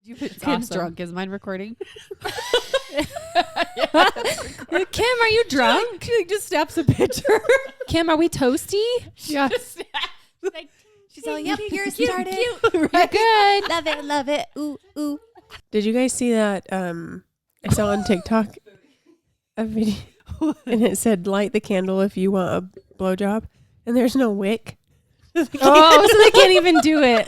Kim's awesome. drunk. Is mine recording? Kim, are you drunk? She just snaps a picture. Kim, are we toasty? Yeah. She's all, yep, yours started. You're good. Love it. Ooh, ooh. Did you guys see that? I saw on TikTok a video and it said, light the candle if you want a blowjob. And there's no wick. Oh, so they can't even do it.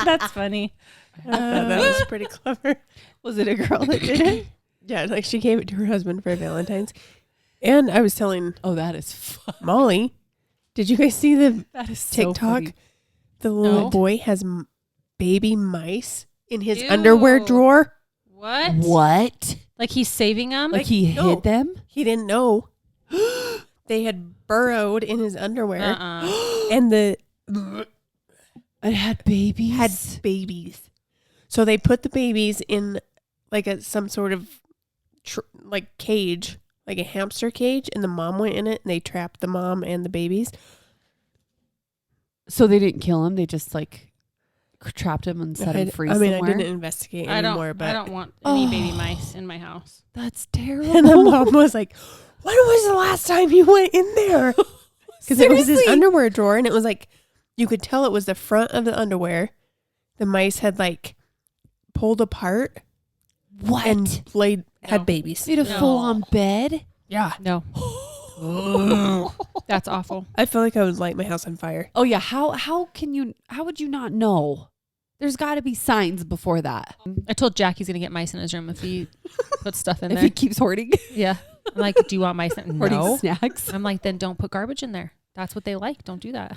That's funny. I thought that was pretty clever. Was it a girl that did it? Yeah, like she gave it to her husband for Valentine's. And I was telling Oh, that is fun. Molly, did you guys see the That is TikTok? The little No. boy has baby mice in his Ew. underwear drawer. What? What? Like he's saving them? Like he no. hid them? He didn't know. They had burrowed in his underwear. Uh-uh. And the It had babies. had babies. So they put the babies in like some sort of like cage, like a hamster cage, and the mom went in it and they trapped the mom and the babies. So they didn't kill him. They just like trapped him and set him free I mean, somewhere. I didn't investigate I anymore, but I don't want any baby Oh. mice in my house. That's terrible. and the mom was like, "When was the last time you went in there?" Because it was his Seriously? underwear drawer, and it was like you could tell it was the front of the underwear. The mice had like pulled apart What? and had No. babies. Made a No. full-on bed? Yeah, No. That's awful. I feel like I would light my house on fire. Oh yeah. How would you not know? There's got to be signs before that. I told Jack he's going to get mice in his room if he puts stuff in If there. he keeps hoarding, Yeah. I'm like, do you want mice? hoarding No. snacks. I'm like, then don't put garbage in there. That's what they like. Don't do that.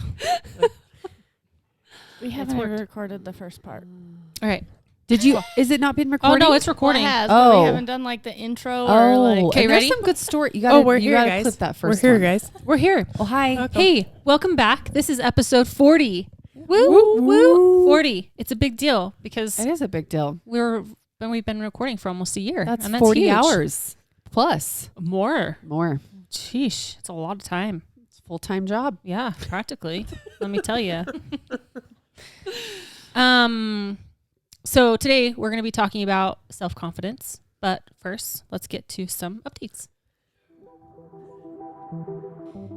We haven't worked. ever recorded the first part. All right. Did you? Is it not been Oh, recording? no, it's recording. Well, it has, but Oh. we haven't done like the intro or Oh, like. Okay, and ready? There's some good story. You got. We're you here, gotta guys. clip that We're first. here, one. guys. We're here. Oh hi. Okay. Hey, welcome back. This is episode 40. Woo, woo. 40. It's a big deal because It is a big deal. we've been recording for almost a year. That's and 40 huge. hours plus. More. Sheesh. It's a lot of time. It's a full-time job. Yeah, practically. Let me tell you. So today we're going to be talking about self-confidence, but first, let's get to some updates.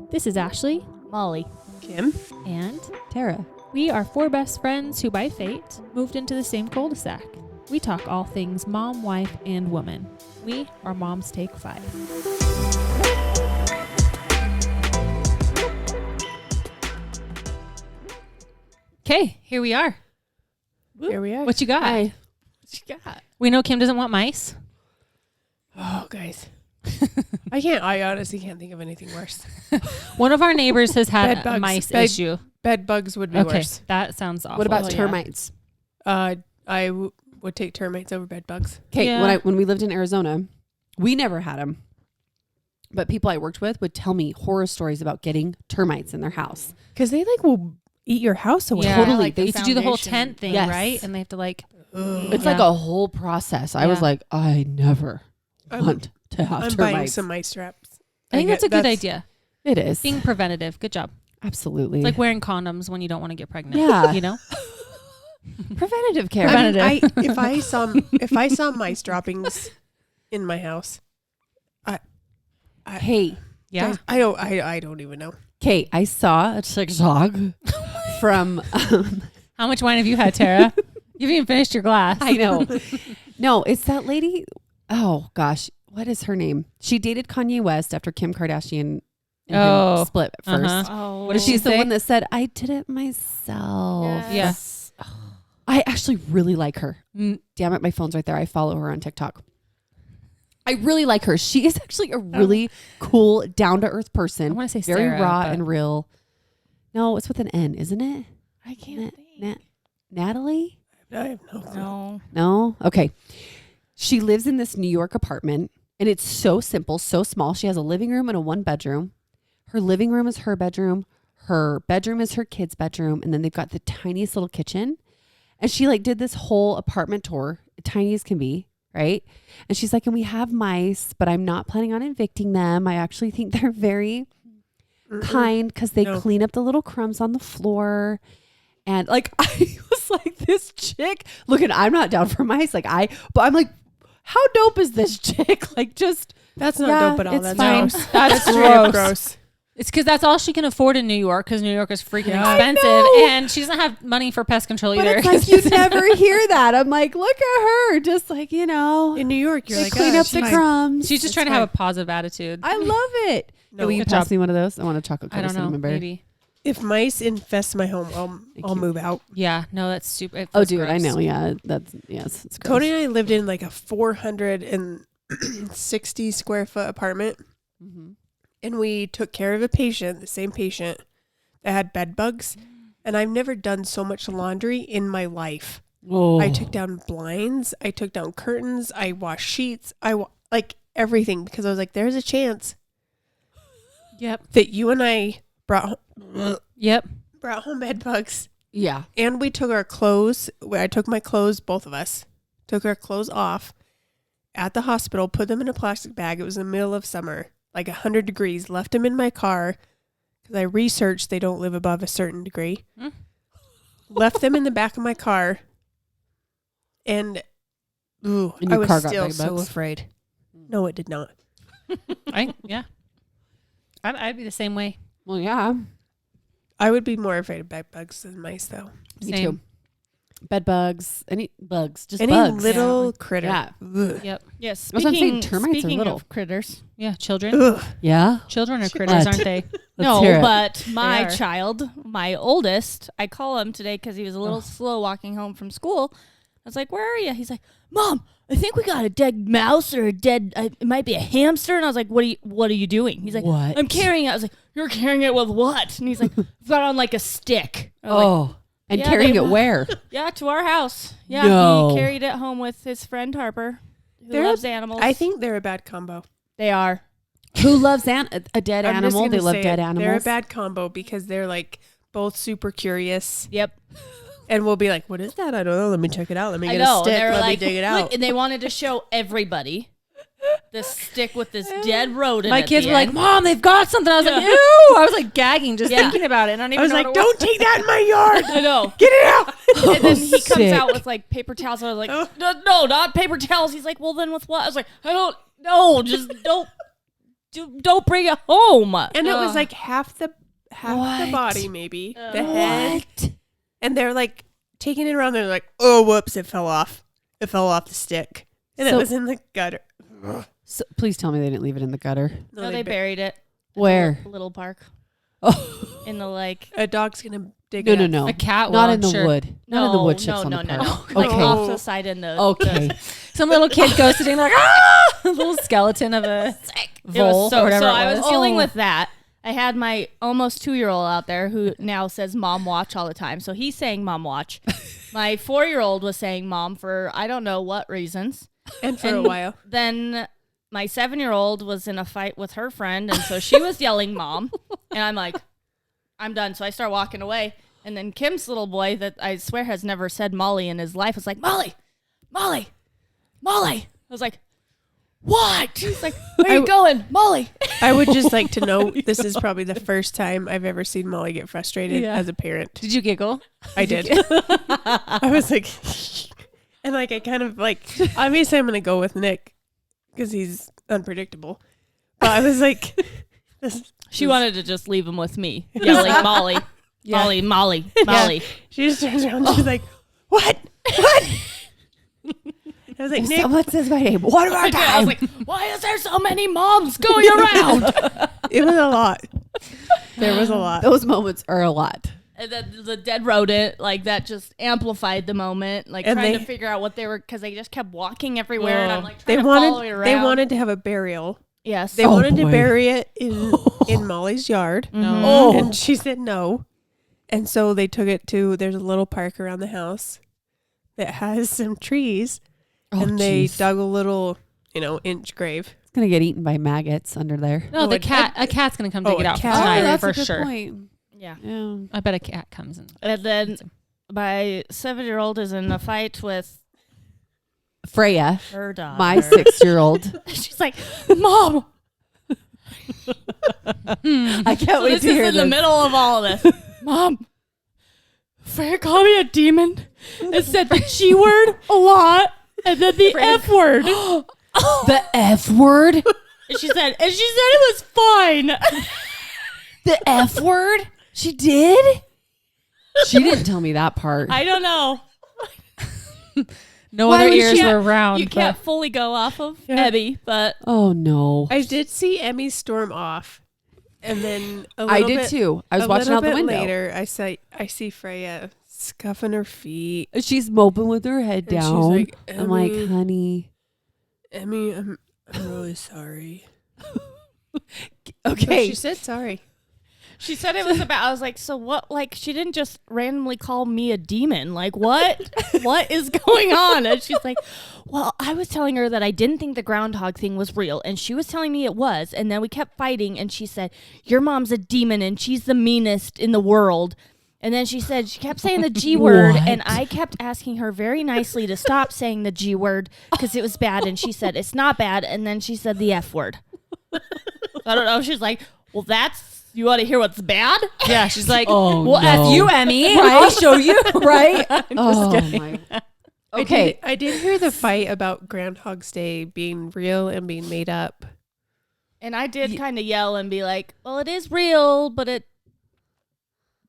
This is Ashley, Molly. Kim, and Tara. we are four best friends who by fate moved into the same cul-de-sac. We talk all things mom, wife, and woman. We are Moms Take 5. Okay, here we are. here we are. What you got? Hi. What you got? We know Kim doesn't want mice. Oh, guys. I honestly can't think of anything worse. One of our neighbors has had Bed a bugs. mice Bed- issue. Bed bugs would be Okay, worse. that sounds awful. What about Oh, yeah. termites? I would take termites over bed bugs. Okay, Yeah. when we lived in Arizona, we never had them. But people I worked with would tell me horror stories about getting termites in their house. Because they like will eat your house away. Yeah, Totally. like They the used to do the whole foundation. tent thing, Yes. right? And they have to like, It's Yeah. like a whole process. I was Yeah. like, I never I'm- want to have I'm buying termites. some mice traps. I think that's a good idea. It is. Being preventative. Good job. Absolutely. It's like wearing condoms when you don't want to get pregnant. Yeah. You know? preventative care. Preventative. If I saw mice droppings in my house, Hey, Yeah. guys, I don't even know. Kate, I saw a TikTok from, How much wine have you had, Tara? You haven't even finished your glass. I know. No, it's that lady. Oh gosh. What is her name? She dated Kanye West after Kim Kardashian and Oh. him split at first. Uh-huh. Oh, What did she She's the say? one that said, I did it myself. Yes. I actually really like her. Mm. Damn it, my phone's right there. I follow her on TikTok. I really like her. She is actually a really cool, down-to-earth I person. want to say Very Sarah, raw but- and real. No, it's with an N, isn't it? I can't think. Natalie? I have no clue. No. No? Okay. She lives in this New York apartment, and it's so simple, so small. She has a living room and a one-bedroom. Her living room is her bedroom. Her bedroom is her kid's bedroom. And then they've got the tiniest little kitchen. And she like did this whole apartment tour, tiny as can be, right? And she's like, and we have mice, but I'm not planning on evicting them. I actually think they're very kind because they No. clean up the little crumbs on the floor. And like, I was like, this chick, look, and I'm not down for mice. Like but I'm like, how dope is this chick? Like, just, That's not Yeah, dope at all. it's That's fine. gross. That's Straight up gross. gross. It's because that's all she can afford in New York, because New York is freaking Yeah. expensive, know. and she doesn't have money for pest control but either. it's like, you never hear that. I'm like, look at her. Just like, In New York, you're they like, clean oh, up the she's- crumbs. She's just It's trying to have fine. a positive attitude. I love it. No. Will you Good pass job. me one of those? I want a chocolate I covered don't know. cinnamon bear. Maybe. If mice infest my home, Thank I'll you. move out. Yeah. No, that's super. It Oh, feels dude, I gross. know. Yeah, yes. It's gross. Cody and I lived in like a 460 square foot apartment, Mhm. and we took care of a patient, the same patient that had bed bugs. And I've never done so much laundry in my life. Oh. I took down blinds, I took down curtains, I washed sheets, like everything, because I was like, there's a chance Yep. that you and I brought Yep. home bed bugs. Yeah. And we took our clothes. I took my clothes, both of us took our clothes off at the hospital, put them in a plastic bag. It was in the middle of summer, like 100 degrees, left them in my car because I researched they don't live above a certain degree. Mm. Left them in the back of my car. And, And I your was car got still bed so bugs? afraid. No, it did not. Yeah. I'd be the same way. Well, yeah. I would be more afraid of bed bugs than mice, though. Me Same. too. Bed bugs. Any bugs. Just Any bugs. little critter. Yeah. Ugh. Yep. Yeah, what I'm saying, speaking, termites are speaking little. of critters. Yeah. Children. Ugh. Yeah. Children are critters, aren't they? No, hear it. but my are. child, my oldest, I call him today because he was a little slow walking home from school. I was like, "Where are you?" He's like, "Mom, I think we got a dead mouse or a dead. It might be a hamster." And I was like, "What are you doing?" He's like, What? "I'm carrying it." I was like, "You're carrying it with what?" And he's like, "I've got it on like a stick." I was like, Oh. And yeah, carrying they- it where? yeah, to our house. Yeah, No. he carried it home with his friend Harper, who They're- loves animals. I think they're a bad combo. they are. Who loves a dead I'm just animal? They gonna love say dead it. animals. They're a bad combo because they're like both super curious, Yep. and we'll be like, "What is that? I don't know. Let me check it out. Let me I get know. a stick. They were Let like, me dig it "Look," out." and they wanted to show everybody this stick with this dead rodent. My at kids the were like, end. "Mom, they've got something." I was like, Yeah. "Ew!" I was like gagging just Yeah. thinking about it. And I don't even I was know like, what it "Don't take that in my yard. I know. Get it out." And then he comes Sick. out with like paper towels. And I was like, Oh. no, not paper towels. He's like, well, then with what? I was like, I don't know. Just don't bring it home. And it was Ugh. like half the What? body, maybe Uh, the head, What? and they're like taking it around. They're like, "Oh, whoops! It fell off. It fell off the stick, and So- it was in the gutter." So, please tell me they didn't leave it in the gutter. no, they buried it. at the Where? little park Oh. in the like. A dog's gonna dig No, it no, up. no. A cat Not will, in the sure. wood. Not in the wood chips no, on the no, park. no. Like Okay. off the side in the. Okay. Some little kid goes sitting like, ah, a little skeleton of a It vole was so, or whatever so it I was. was dealing Oh. with that. I had my almost 2-year-old out there who now says mom watch all the time. So he's saying mom watch. My 4-year-old was saying mom for I don't know what reasons. And for a And while, Then my 7-year-old was in a fight with her friend. And so she was yelling mom. And I'm like, I'm done. So I start walking away. And then Kim's little boy that I swear has never said Molly in his life was like, Molly, Molly, Molly. I was like, what? He's like, where are you going? Molly. I would just like to know this is probably the first time I've ever seen Molly get frustrated Yeah. as a parent. Did you giggle? I did. I was like, and like I kind of like obviously I'm gonna go with Nick because he's unpredictable. But I was like, She wanted to just leave him with me, yelling Molly, Molly, Molly, Molly. she just turns around. She's like, what? What? I was like, If Nick, someone says my name one more I time. was like, why is there so many moms going around? it was a lot. There was a lot. Those moments are a lot. And then the dead rodent, like that just amplified the moment, like And trying they- to figure out what they were, because they just kept walking everywhere, and I'm like They trying to follow it wanted around. they wanted to have a burial. yes. They Oh, wanted to boy. bury it in Molly's yard. Mhm. Oh. And she said no. And so they took it to, there's a little park around the house that has some trees. Oh, and they jeez. dug a little, inch grave. It's gonna get eaten by maggots under there. No, Oh, the a cat. A cat's gonna come oh, dig it a out cat. tonight for sure. point. Yeah. Yeah. I bet a cat comes in. And then my 7-year-old is in a fight with Freya, her daughter. my 6-year-old. She's like, Mom. I can't So wait this to is hear in the this. middle of all of this. Mom, Freya called me a demon and said the G word a lot and then the F word. The F word? And she said it was fine. The F word? She did? She didn't tell me that part. I don't know. No Why other would ears you- were around. You can't fully go off of Abby, but Oh, no. I did see Emmy storm off, and then I did too. I was watching out the window. Later, I see Freya scuffing her feet. She's moping with her head And she's down. like, I'm like, "Emmy." honey. Emmy, I'm really sorry. Okay. She said sorry. she said it was about, I was like, so what? Like, she didn't just randomly call me a demon. Like, what? What is going on? And she's like, well, I was telling her that I didn't think the groundhog thing was real. And she was telling me it was. And then we kept fighting. And she said, your mom's a demon and she's the meanest in the world. And then she kept saying the G word. What? And I kept asking her very nicely to stop saying the G word because it was bad. And she said, it's not bad. And then she said the F word. I don't know. She's like, well, you want to hear what's bad? Yeah, she's like, Oh, well, no. F you, Emmy. I'll show you. Right? Oh, my. Okay. I did hear the fight about Groundhog's Day being real and being made up. And I did kind of yell and be like, well, it is real, but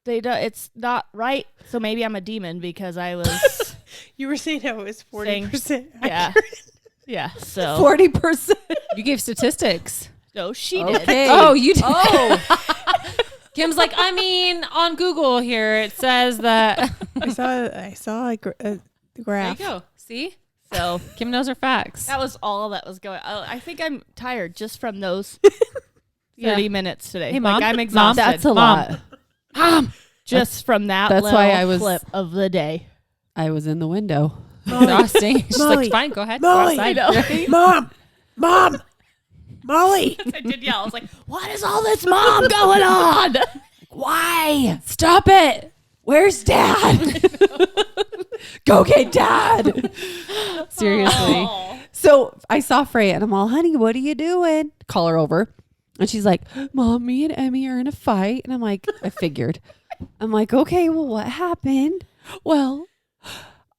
it's not right. So maybe I'm a demon because I was, You were saying how it was 40%. yeah. Yeah. So 40%. You gave statistics. no, she did. Okay. Oh, you did. Oh. Kim's like, I mean, on Google here, it says that. I saw the There you graph. go. See? So Kim knows her facts. that was all that was going on. I think I'm tired just from those Yeah. 30 minutes today. Hey, like, Mom. I'm exhausted. That's a Mom. lot. just from that that's little why I was- clip of the day. I was in the window. Exhausting. She's Molly. like, fine, go ahead. Molly. Go outside. I know. Mom, Molly. I did yell. I was like, what is all this mom going on? Why? Stop it. Where's Dad? Go get Dad. Seriously. Oh. So I saw Freya and I'm all, honey, what are you doing? Call her over. And she's like, Mom, me and Emmy are in a fight. And I'm like, I figured. I'm like, okay, well, what happened? Well,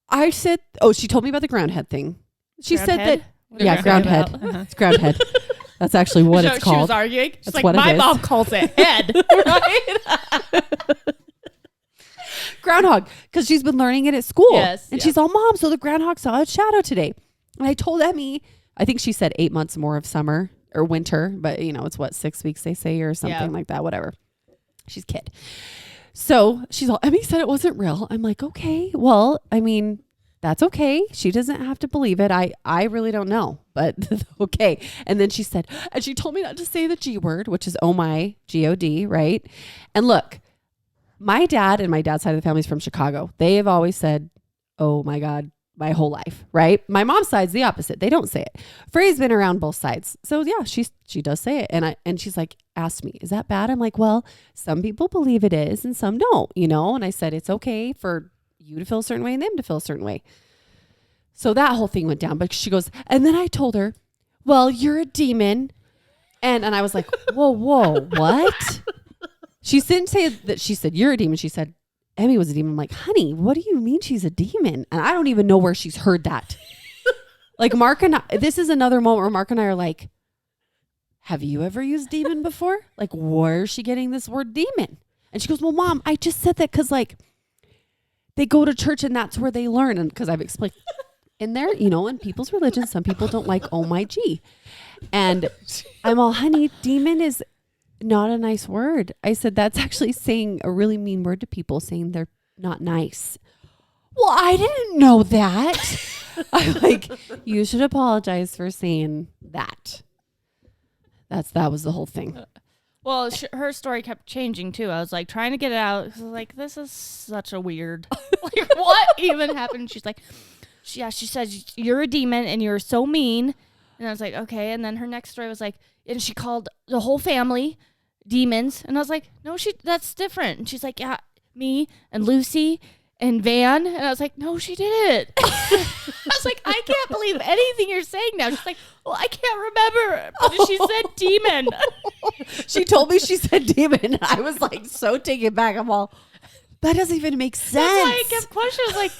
I said, she told me about the groundhead thing. She said Groundhead? that, yeah, groundhead. Uh-huh. It's groundhead. That's actually what So it's she was called. arguing. She's That's like, what it my is." mom calls it head. Right? Groundhog, because she's been learning it at school. Yes, And yeah. she's all, Mom, so the groundhog saw a shadow today. And I told Emmy, I think she said 8 months more of summer or winter, but it's what, 6 weeks they say or something Yeah. like that, whatever. She's a kid. So she's all, Emmy said it wasn't real. I'm like, okay, well, I mean, that's okay. She doesn't have to believe it. I really don't know, but okay. And then she said, and she told me not to say the G word, which is oh my, G-O-D, right? And look, my dad and my dad's side of the family is from Chicago. They have always said, oh my God, my whole life, right? My mom's side's the opposite. They don't say it. Freya's been around both sides. So yeah, she does say it. And she's like, asked me, is that bad? I'm like, well, some people believe it is and some don't, And I said, it's okay for you to feel a certain way and them to feel a certain way. So that whole thing went down. But she goes, and then I told her, well, you're a demon. And I was like, whoa, what? She didn't say that she said, you're a demon. She said, Emmy was a demon. I'm like, honey, what do you mean she's a demon? And I don't even know where she's heard that. Like Mark and I, this is another moment where Mark and I are like, have you ever used demon before? Like, where is she getting this word demon? And she goes, well, Mom, I just said that because like they go to church and that's where they learn. And because I've explained in there, in people's religion, some people don't like, oh my G. And I'm all, honey, demon is not a nice word. I said, that's actually saying a really mean word to people, saying they're not nice. Well, I didn't know that. I'm like, you should apologize for saying that. That was the whole thing. Well, her story kept changing too. I was like trying to get it out. I was like, this is such a weird, like what even happened? She's like, she says, you're a demon and you're so mean. And I was like, okay. And then her next story was like, and she called the whole family demons. And I was like, no, that's different. And she's like, yeah, me and Lucy and Van. And I was like, no, she didn't. I was like, I can't believe anything you're saying now. She's like, well, I can't remember. But she said demon. She told me she said demon. And I was like so taken back. I'm all, That doesn't even make sense. That's why I kept questioning. Like,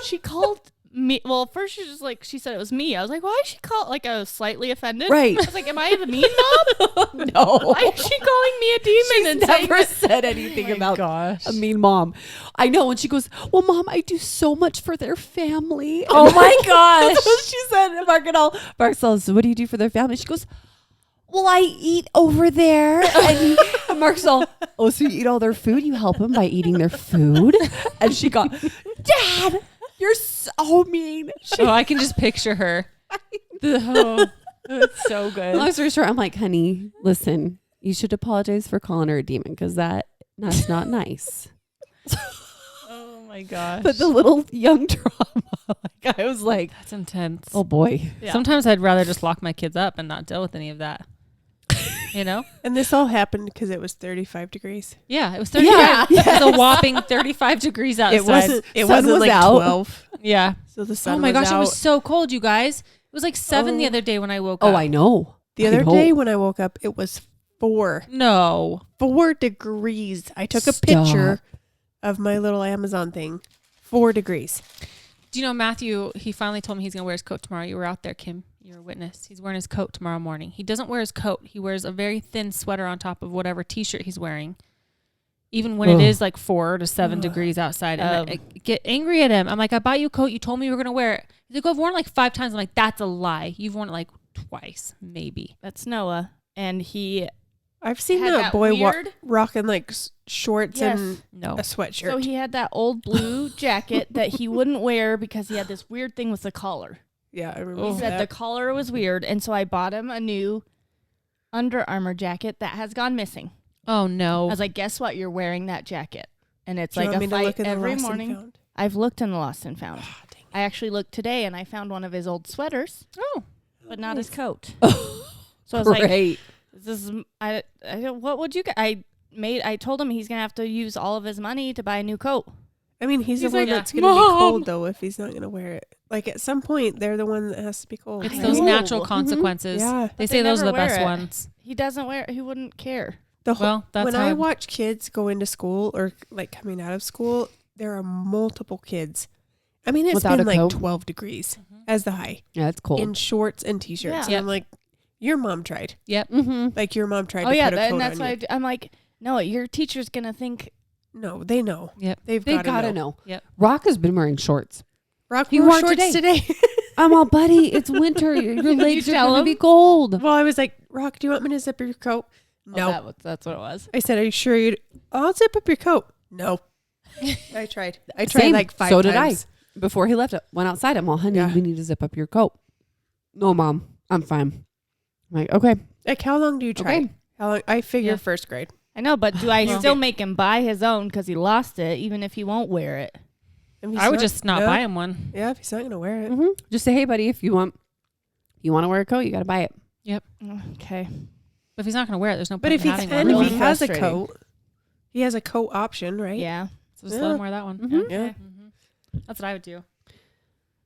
she called me. Well, first she was just like, she said it was me. I was like, why is she called? Like, I was slightly offended. Right. I was like, am I the mean mom? No. Why is she calling me a demon She's and saying never that? said anything about gosh. a mean mom. I know. And she goes, well, Mom, I do so much for their family. Oh my gosh. That's what she said. And Mark says, what do you do for their family? She goes, well, I eat over there. And Mark's all, oh, so you eat all their food? You help them by eating their food? And she got, Dad, you're so mean. Oh, I can just picture her. It's so good. Long story short, I'm like, honey, listen, you should apologize for calling her a demon because that's not nice. Oh my gosh. But the little young trauma, like I was like, That's intense. oh boy. Yeah. Sometimes I'd rather just lock my kids up and not deal with any of that. You know? And this all happened because it was 35 degrees. Yeah, it was 35. Yeah. It was a whopping 35 degrees outside. It Sun wasn't was like out. 12. Yeah. So the sun Oh my gosh, out. it was so cold, you guys. It was like 7 the Oh. other day when I woke up. Oh, I know. The I other know. day when I woke up, it was 4 No. degrees. I took a Stop. picture of my little Amazon thing. 4 degrees. Do you know Matthew, he finally told me he's going to wear his coat tomorrow. You were out there, Kim. You were a witness. He's wearing his coat tomorrow morning. He doesn't wear his coat. He wears a very thin sweater on top of whatever t-shirt he's wearing. Even when Ugh. it is like 4 to 7 degrees outside. And I get angry at him. I'm like, I bought you a coat. You told me you were going to wear it. He's like, I've worn it like 5 times. I'm like, that's a lie. You've worn it like twice, maybe. That's Noah. And he, I've seen Had that that boy weird- rocking like shorts Yes. and No. a sweatshirt. so he had that old blue jacket that he wouldn't wear because he had this weird thing with the collar. yeah, I remember He Oh. said that. the collar was weird. And so I bought him a new Under Armour jacket that has gone missing. Oh, I no. was like, guess what? You're wearing that jacket. And it's Do you like want a me to fight look in the every lost and morning. found? I've looked in the lost and found. Ah, dang it. I actually looked today and I found one of his old sweaters, Oh. but not his coat. Oh, So I was like, great. this is, I don't, what would you get? I told him he's going to have to use all of his money to buy a new coat. I mean, he's the He's one like, that's going to be "Mom." cold, though, if he's not going to wear it. Like, at some point, they're the one that has to be cold. It's I those know. natural Mhm. consequences. Yeah. They say they those are the never wear best it. ones. He doesn't wear, he wouldn't care. The whole, Well, that's when how I watch kids go into school or, like, coming out of school, there are multiple kids. I mean, it's Without been a like coat? 12 degrees as the high Yeah, it's cold. in shorts and T-shirts. Yeah. And Yep. I'm like, your mom tried. Yep. mm-hmm. Like, your mom tried Oh, to yeah. put a coat And that's on why you. I'm like, no, your teacher's going to think, No, they know. Yep. They've They got to gotta know. know. Yep. Rock has been wearing shorts. Rock He wore wore shorts today. today. I'm all, buddy, it's winter. Your legs are tell going to him? be cold. Well, I was like, Rock, do you want me to zip up your coat? No. that's what it was. I said, are you sure you'd... I'll zip up your coat. No. I tried. I tried Same. like 5 So times. did I. Before he left, went outside. I'm all, honey, Yeah. we need to zip up your coat. No, Mom, I'm fine. I'm like, okay. Like, how long do you try? Okay. How long? I figure Yeah. first grade. I know, but do I Well- still make him buy his own because he lost it, even if he won't wear it? If he's I would just not yeah. buy him one. Yeah, if he's not going to wear it. Mm-hmm. Just say, hey, buddy, if you want to wear a coat, you got to buy it. Okay. But if he's not going to wear it, there's no But point if he in having can, one. if he has a Frustrating. coat, he has a coat option, right? Yeah. So just let him wear that one. Mhm. Yeah. That's what I would do.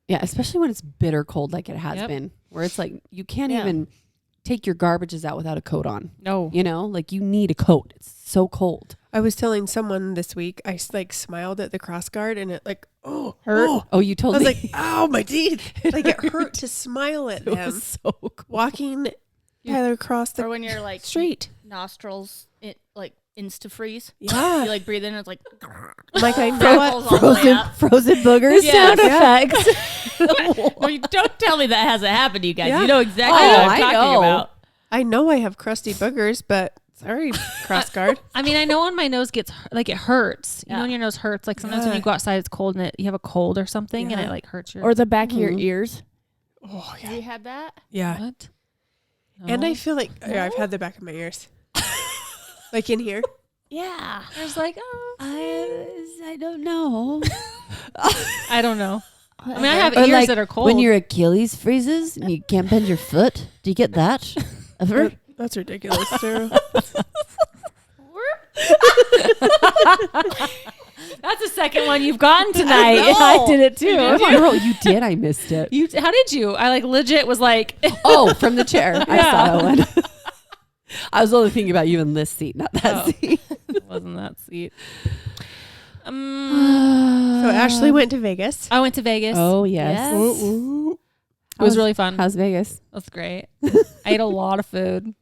Yeah, especially when it's bitter cold like it has Yep. been, where it's like you can't Yeah. even take your garbages out without a coat on. No. You know, like you need a coat. It's so cold. I was telling someone this week, I like smiled at the cross guard and it like, Hurt? Oh. Oh, you I told was me. like, ow, my teeth. Like it hurt to smile at it them was so cold. walking Tyler across Or the when you're like street. nostrils, like insta freeze. Yeah. You like breathe in, it's like Like I know freckles what? all the way up. Frozen boogers. Yeah. Sound Yeah. effects. Well, you don't tell me that hasn't happened to you guys. Yeah. You know exactly Oh, what I'm I talking know. about. I know I have crusty boogers, but sorry, cross guard. I mean, I know when my nose gets like it hurts. You know Yeah. when your nose hurts. Like sometimes when Yeah. you go outside, it's cold and you have a cold or something, and Yeah. it like hurts your. Or the back of your Mhm. ears. Oh Have you had that? yeah. what? And No. I feel like yeah, I've had the back of my ears. Like in here. Yeah. I was like, oh, I don't know. I don't know. I mean, I have Or ears like that are cold. when your Achilles freezes and you can't bend your foot. Do you get that? Ever? That's ridiculous, Sarah. That's the second one you've gotten tonight. know. I did it too. Girl, you did. I missed it. You? How did you? I like legit was like, Oh, from the chair. I Yeah. saw that one. I was only thinking about you in this seat, not that Oh. seat. wasn't that sweet? So Ashley went to Vegas. I went to Vegas. Oh yes. Yes. It was really fun. It How's Vegas? was great. I ate a lot of food.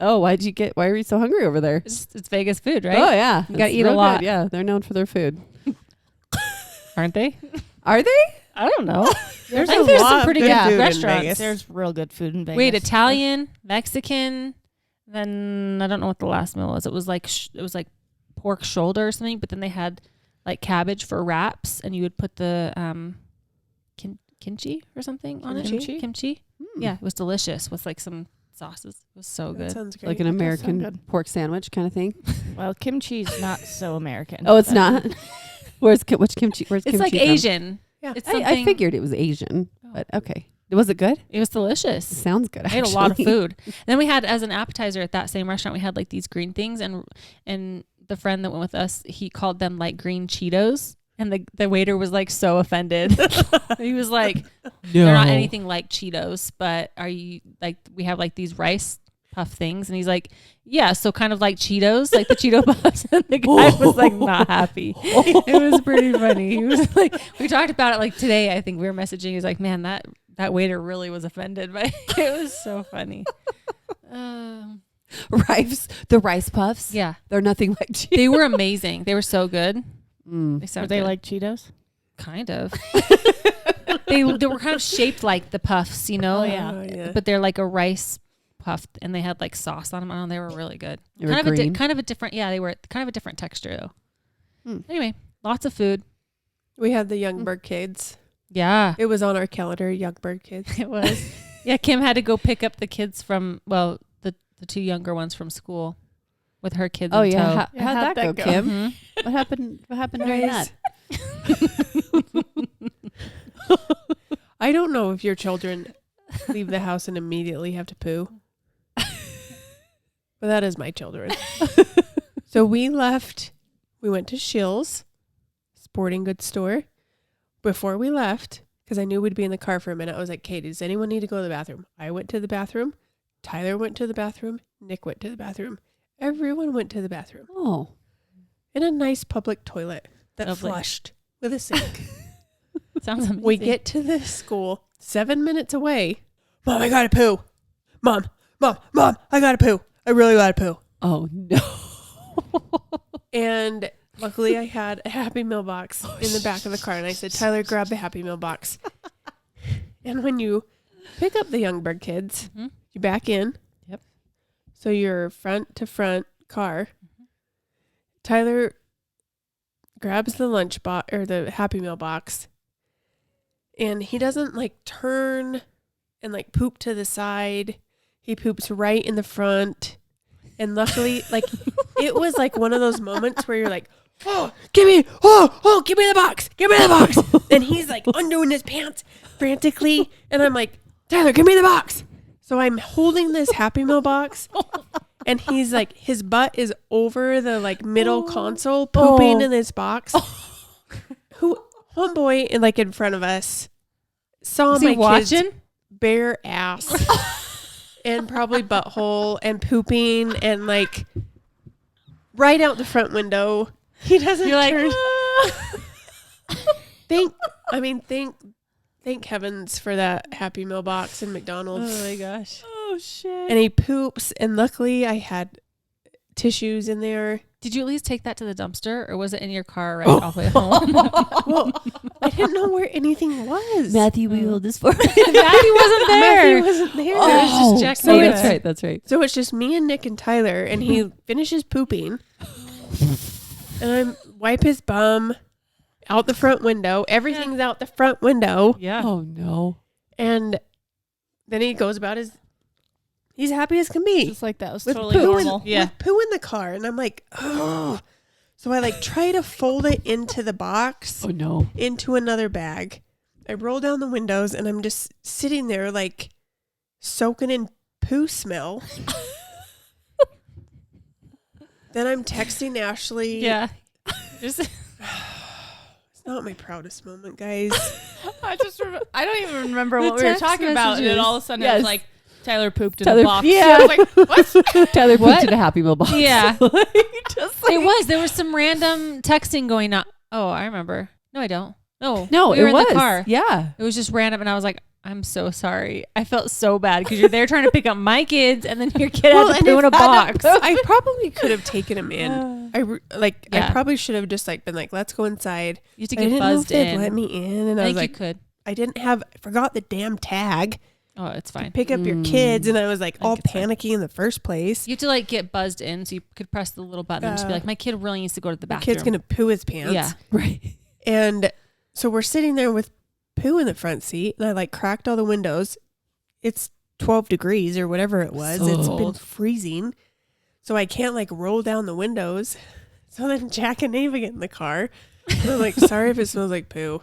Oh, why are you so hungry over there? It's Vegas food, right? Oh yeah, You gotta It's eat a real lot. good. Yeah, they're known for their food. Aren't they? Are they? I don't know. There's I think a there's lot some of pretty good good food in restaurants. Vegas. There's real good food in Vegas. Wait, Italian, Mexican, then I don't know what the last meal was. It was like pork shoulder or something, but then they had like cabbage for wraps, and you would put the kimchi or something on Kimchi? it. Kimchi. Hmm. Yeah, it was delicious with like some sauces. It was so That good. sounds great. Like an sound American good. pork sandwich kind of thing. Well, kimchi's not so American. Oh, it's but- not. Which kimchi? Where's It's kimchi like from? Asian. Yeah. It's I something. figured it was Asian, but okay. Was it good? It was delicious. Sounds good. I ate a lot of actually. food. Then we had, as an appetizer at that same restaurant, we had like these green things, and the friend that went with us, he called them like green Cheetos, and the waiter was like so offended. He was like, "They're not anything like Cheetos, but are you like we have like these rice puff things?" And he's like, "Yeah, so kind of like Cheetos, like the Cheeto puffs." And the guy was like not happy. It was pretty funny. He was like, we talked about it like today. I think we were messaging. He was like, "Man, that waiter really was offended by it." It was so funny. The rice puffs. Yeah, They're nothing like Cheetos. they were amazing. They were so good. Mm. They Were sounded they good. like Cheetos? Kind of. they were kind of shaped like the puffs, you know. Oh, yeah. Oh, yeah. But they're like a rice puff, and they had like sauce on them. I don't know, they were really good. They were Kind of green. kind of a different. Yeah, they were kind of a different texture though. Hmm. Anyway, lots of food. We had the Young Bird Kids. Yeah, It was on our calendar, Young Bird Kids. it was. Yeah, Kim had to go pick up the kids from the two younger ones from school with her kids. Oh in yeah. tow. How'd that go, Kim? Mhm. What happened? What happened during Guys. that? I don't know if your children leave the house and immediately have to poo. But that is my children. So we left. We went to Shills sporting goods store. Before we left, because I knew we'd be in the car for a minute, I was like, Katie, does anyone need to go to the bathroom? I went to the bathroom. Tyler went to the bathroom. Nick went to the bathroom. Everyone went to the bathroom. Oh, In a nice public toilet that Lovely. flushed with a sink. Sounds amazing. We get to the school 7 minutes away. Mom, I gotta poo. Mom, I gotta poo. I really gotta poo. oh no. And luckily I had a Happy Meal box in the back of the car. And I said, Tyler, grab the Happy Meal box. And when you pick up the Young Bird Kids, Mhm. you back in. Yep. So you're front to front car. Tyler grabs the lunch box or the Happy Meal box. And he doesn't like turn and like poop to the side. He poops right in the front. And luckily, like, it was like one of those moments where you're like, give me the box. And he's like undoing his pants frantically. And I'm like, Tyler, give me the box. So I'm holding this Happy Meal box. And he's like, his butt is over the like middle console, pooping in this box. Homeboy and like in front of us saw Was my he watching? kid's bare ass and probably butthole and pooping and like right out the front window. He doesn't You're like, turn. Thank heavens for that Happy Meal box in McDonald's. oh my gosh. Oh shit. And he poops, and luckily I had tissues in there. Did you at least take that to the dumpster, or was it in your car right all the way home? Well, I didn't know where anything was. Matthew, we hold this for. Matthew wasn't there. Matthew wasn't there. Oh, just checking oh, it. that's right. That's right. So it's just me and Nick and Tyler, and he finishes pooping, and I wipe his bum out the front window. Everything's out the front window, Yeah. Oh no. and then he goes about he's happy as can be. Just like that was With totally poo normal. Yeah. with poo in the car, and I'm like, oh. So I like try to fold it into the box, Oh no. into another bag. I roll down the windows, and I'm just sitting there like soaking in poo smell. Then I'm texting Ashley. Yeah. Just, It's not my proudest moment, guys. I don't even remember The what we were text talking about, and then messages. all of a sudden it Yes. was like Tyler pooped in Tyler- a box. yeah. I was like, what? Tyler What? pooped in a Happy Meal box. Yeah. Just like, it was. There was some random texting going Oh, I remember. No, I don't. No, No, we it were in was. the car. Yeah. It was just random, and I was like, "I'm so sorry. I felt so bad because you're there trying to pick up my kids, and then your kid had to and poo in a if I'd box." I probably could have taken him in. I Yeah. probably should have just like been like, let's go inside. You have to I get didn't know if buzzed they'd in. let me in, and I I was think like, you could. I forgot the damn tag. Oh, it's fine. Pick up your kids, and I was like I all think it's fine. panicky in the first place. You have to like get buzzed in, so you could press the little button and just be like, "My kid really needs to go to the The bathroom." kid's gonna poo his pants. Yeah. Right. And so we're sitting there with poo in the front seat, and I like cracked all the windows. It's 12 degrees or whatever it was. So It's been cold. freezing. So I can't like roll down the windows. So then Jack and Ava get in the car. And I'm like, sorry if it smells like poo.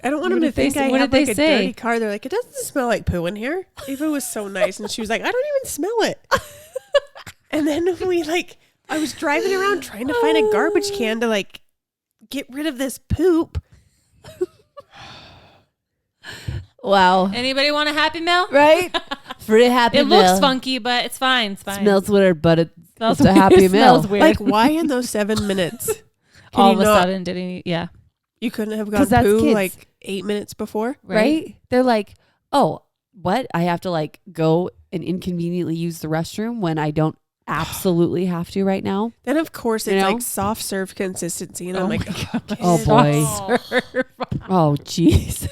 I don't want them What to did they think say? I What have did they like a say? dirty car. They're like, it doesn't smell like poo in here. Ava was so nice. And she was like, I don't even smell it. And then I was driving around trying to find a garbage can to like get rid of this poop. Wow. Anybody want a Happy Meal? Right? Pretty happy It looks funky, but it's fine. It's fine. Smells weird, but it Smells it's a happy weird. meal. Smells weird. Like, why in those 7 minutes? Can All you of a not- sudden, did he? Yeah. You couldn't have 'Cause gone that's poo kids. like 8 minutes before? right? They're like, oh, what? I have to like go and inconveniently use the restroom when I don't absolutely have to right now. Then, of course, it's You know? like soft serve consistency. And Oh I'm my like, God. kids. Oh, boy. Oh. Oh, jeez.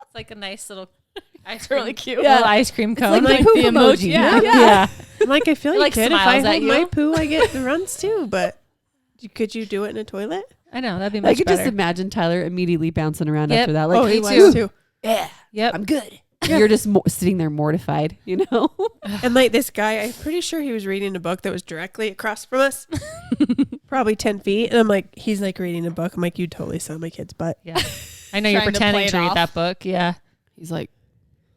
It's like a nice little ice cream. really cute. Little ice cream cone. like the poop the emoji. emoji. yeah. Yeah. I'm like, I feel It, like, like, kid, if I smiles at hold you. my poo, I get the runs too. But could you do it in a toilet? I know. That'd be I much could better. just imagine Tyler immediately bouncing around Yep. after that. Like, oh, he me was too. yeah, Yep. I'm good. You're just sitting there mortified, you know? And like this guy, I'm pretty sure he was reading a book that was directly across from us, probably 10 feet. And I'm like, he's like reading a book. I'm like, you totally saw my kid's butt. Yeah. I know you're Trying to pretending play to it read off. that book. Yeah. He's like,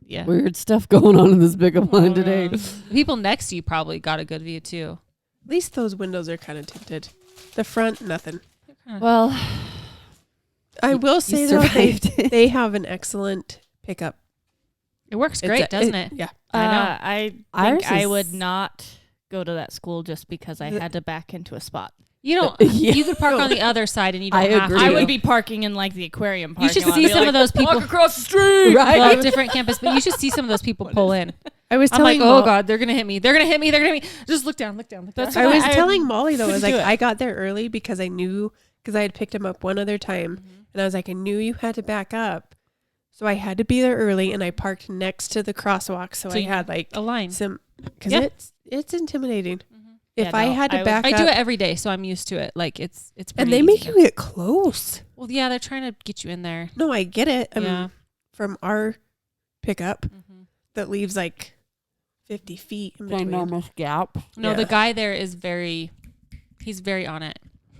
Yeah. weird stuff going on in this pickup line today. The people next to you probably got a good view too. At least those windows are kind of tinted. The front, nothing. Well, I will you say though, they, survived. they have an excellent pickup. It works It's great, a- doesn't it? Yeah. I know. I think Ours I is- would not go to that school just because I The- had to back into a spot. You don't. Yeah. You could park on the other side, and you don't I have agree. to. I would be parking in like the aquarium You parking should lot. see Be some like, of those people. Walk across the street. Right? Well, different campus, but you should see some of those people pull in. I was I'm like, telling oh Mo- god, they're gonna hit me. They're gonna hit me. They're gonna hit me. Just look down. Look down. Look down. That's I what was I- telling Molly though, I was like, do it. I got there early because I knew, because I had picked him up one other time, and I was like, I knew you had to back up, so I had to be there early, and I parked next to the crosswalk, so So I you- had like a line. some, because Yeah. it's intimidating. Yeah, If I no, had I to would- back I up, do it every day, so I'm used to it. Like it's pretty and they easy make now. you get close. Well, yeah, they're trying to get you in there. No, I get it. I Yeah. mean, from our pickup Mhm. that leaves like 50 feet in between. Ginormous gap. No, Yeah. the guy there is he's very on it.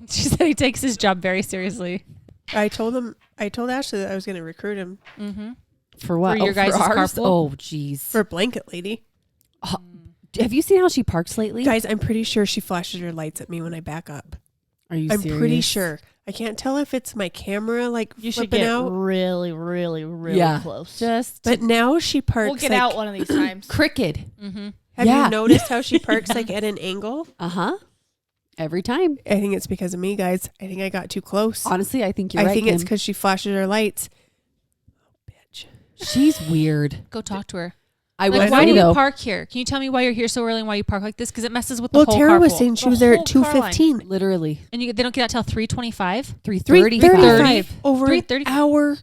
She said he takes his job very seriously. I told Ashley that I was going to recruit him Mm-hmm. For what? For your guys' ours? carpool? Oh, jeez. for Blanket Lady. Have you seen how she parks lately? Guys, I'm pretty sure she flashes her lights at me when I back up. Are you I'm serious? pretty sure. I can't tell if it's my camera like You should flipping get out. really, really, really Yeah. close. Just But now she parks. We'll get like, out one of these times. cricket. Mm-hmm. Have Yeah. you noticed how she parks like at an angle? Uh-huh. Every time. I think it's because of me, guys. I think I got too close. Honestly, I think you're I right, think it's Kim. because she flashes her lights. Bitch. She's weird. Go talk to her. I Like, would why do say, you though. park here? Can you tell me why you're here so early and why you park like this? Because it messes with the Well, whole Tara was carpool. saying she The was there at whole car line. 2:15. Literally. And they don't get out till 3:25. 3:35. 3:35 over an 3:30. hour.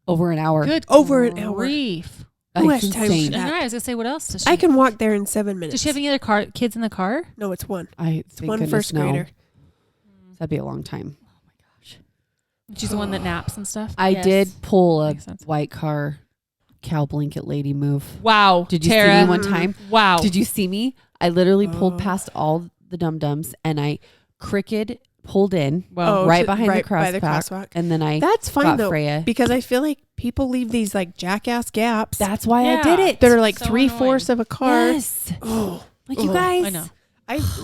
Over an hour. Good Over an hour. grief. Who That's has time for insane. that? I know, I was gonna say, what else does she? I can walk there in 7 minutes. Does she have any other kids in the car? No, it's one. It's One first grader. That'd be a long time. She's the one that naps and stuff. I Yes. did pull a Makes sense. white car cow blanket lady move. Wow. Did you Tara? see me one time? Wow. Did you see me? I literally pulled Oh. past all the dum-dums and I cricket pulled in Well, right to- behind the right by the crosswalk. crosswalk. And then I That's fine got though, Freya. because I feel like people leave these like jackass gaps That's why I Yeah. did it. that are like so 3/4 of a car. Yes. Oh, Like you Oh, guys. I know.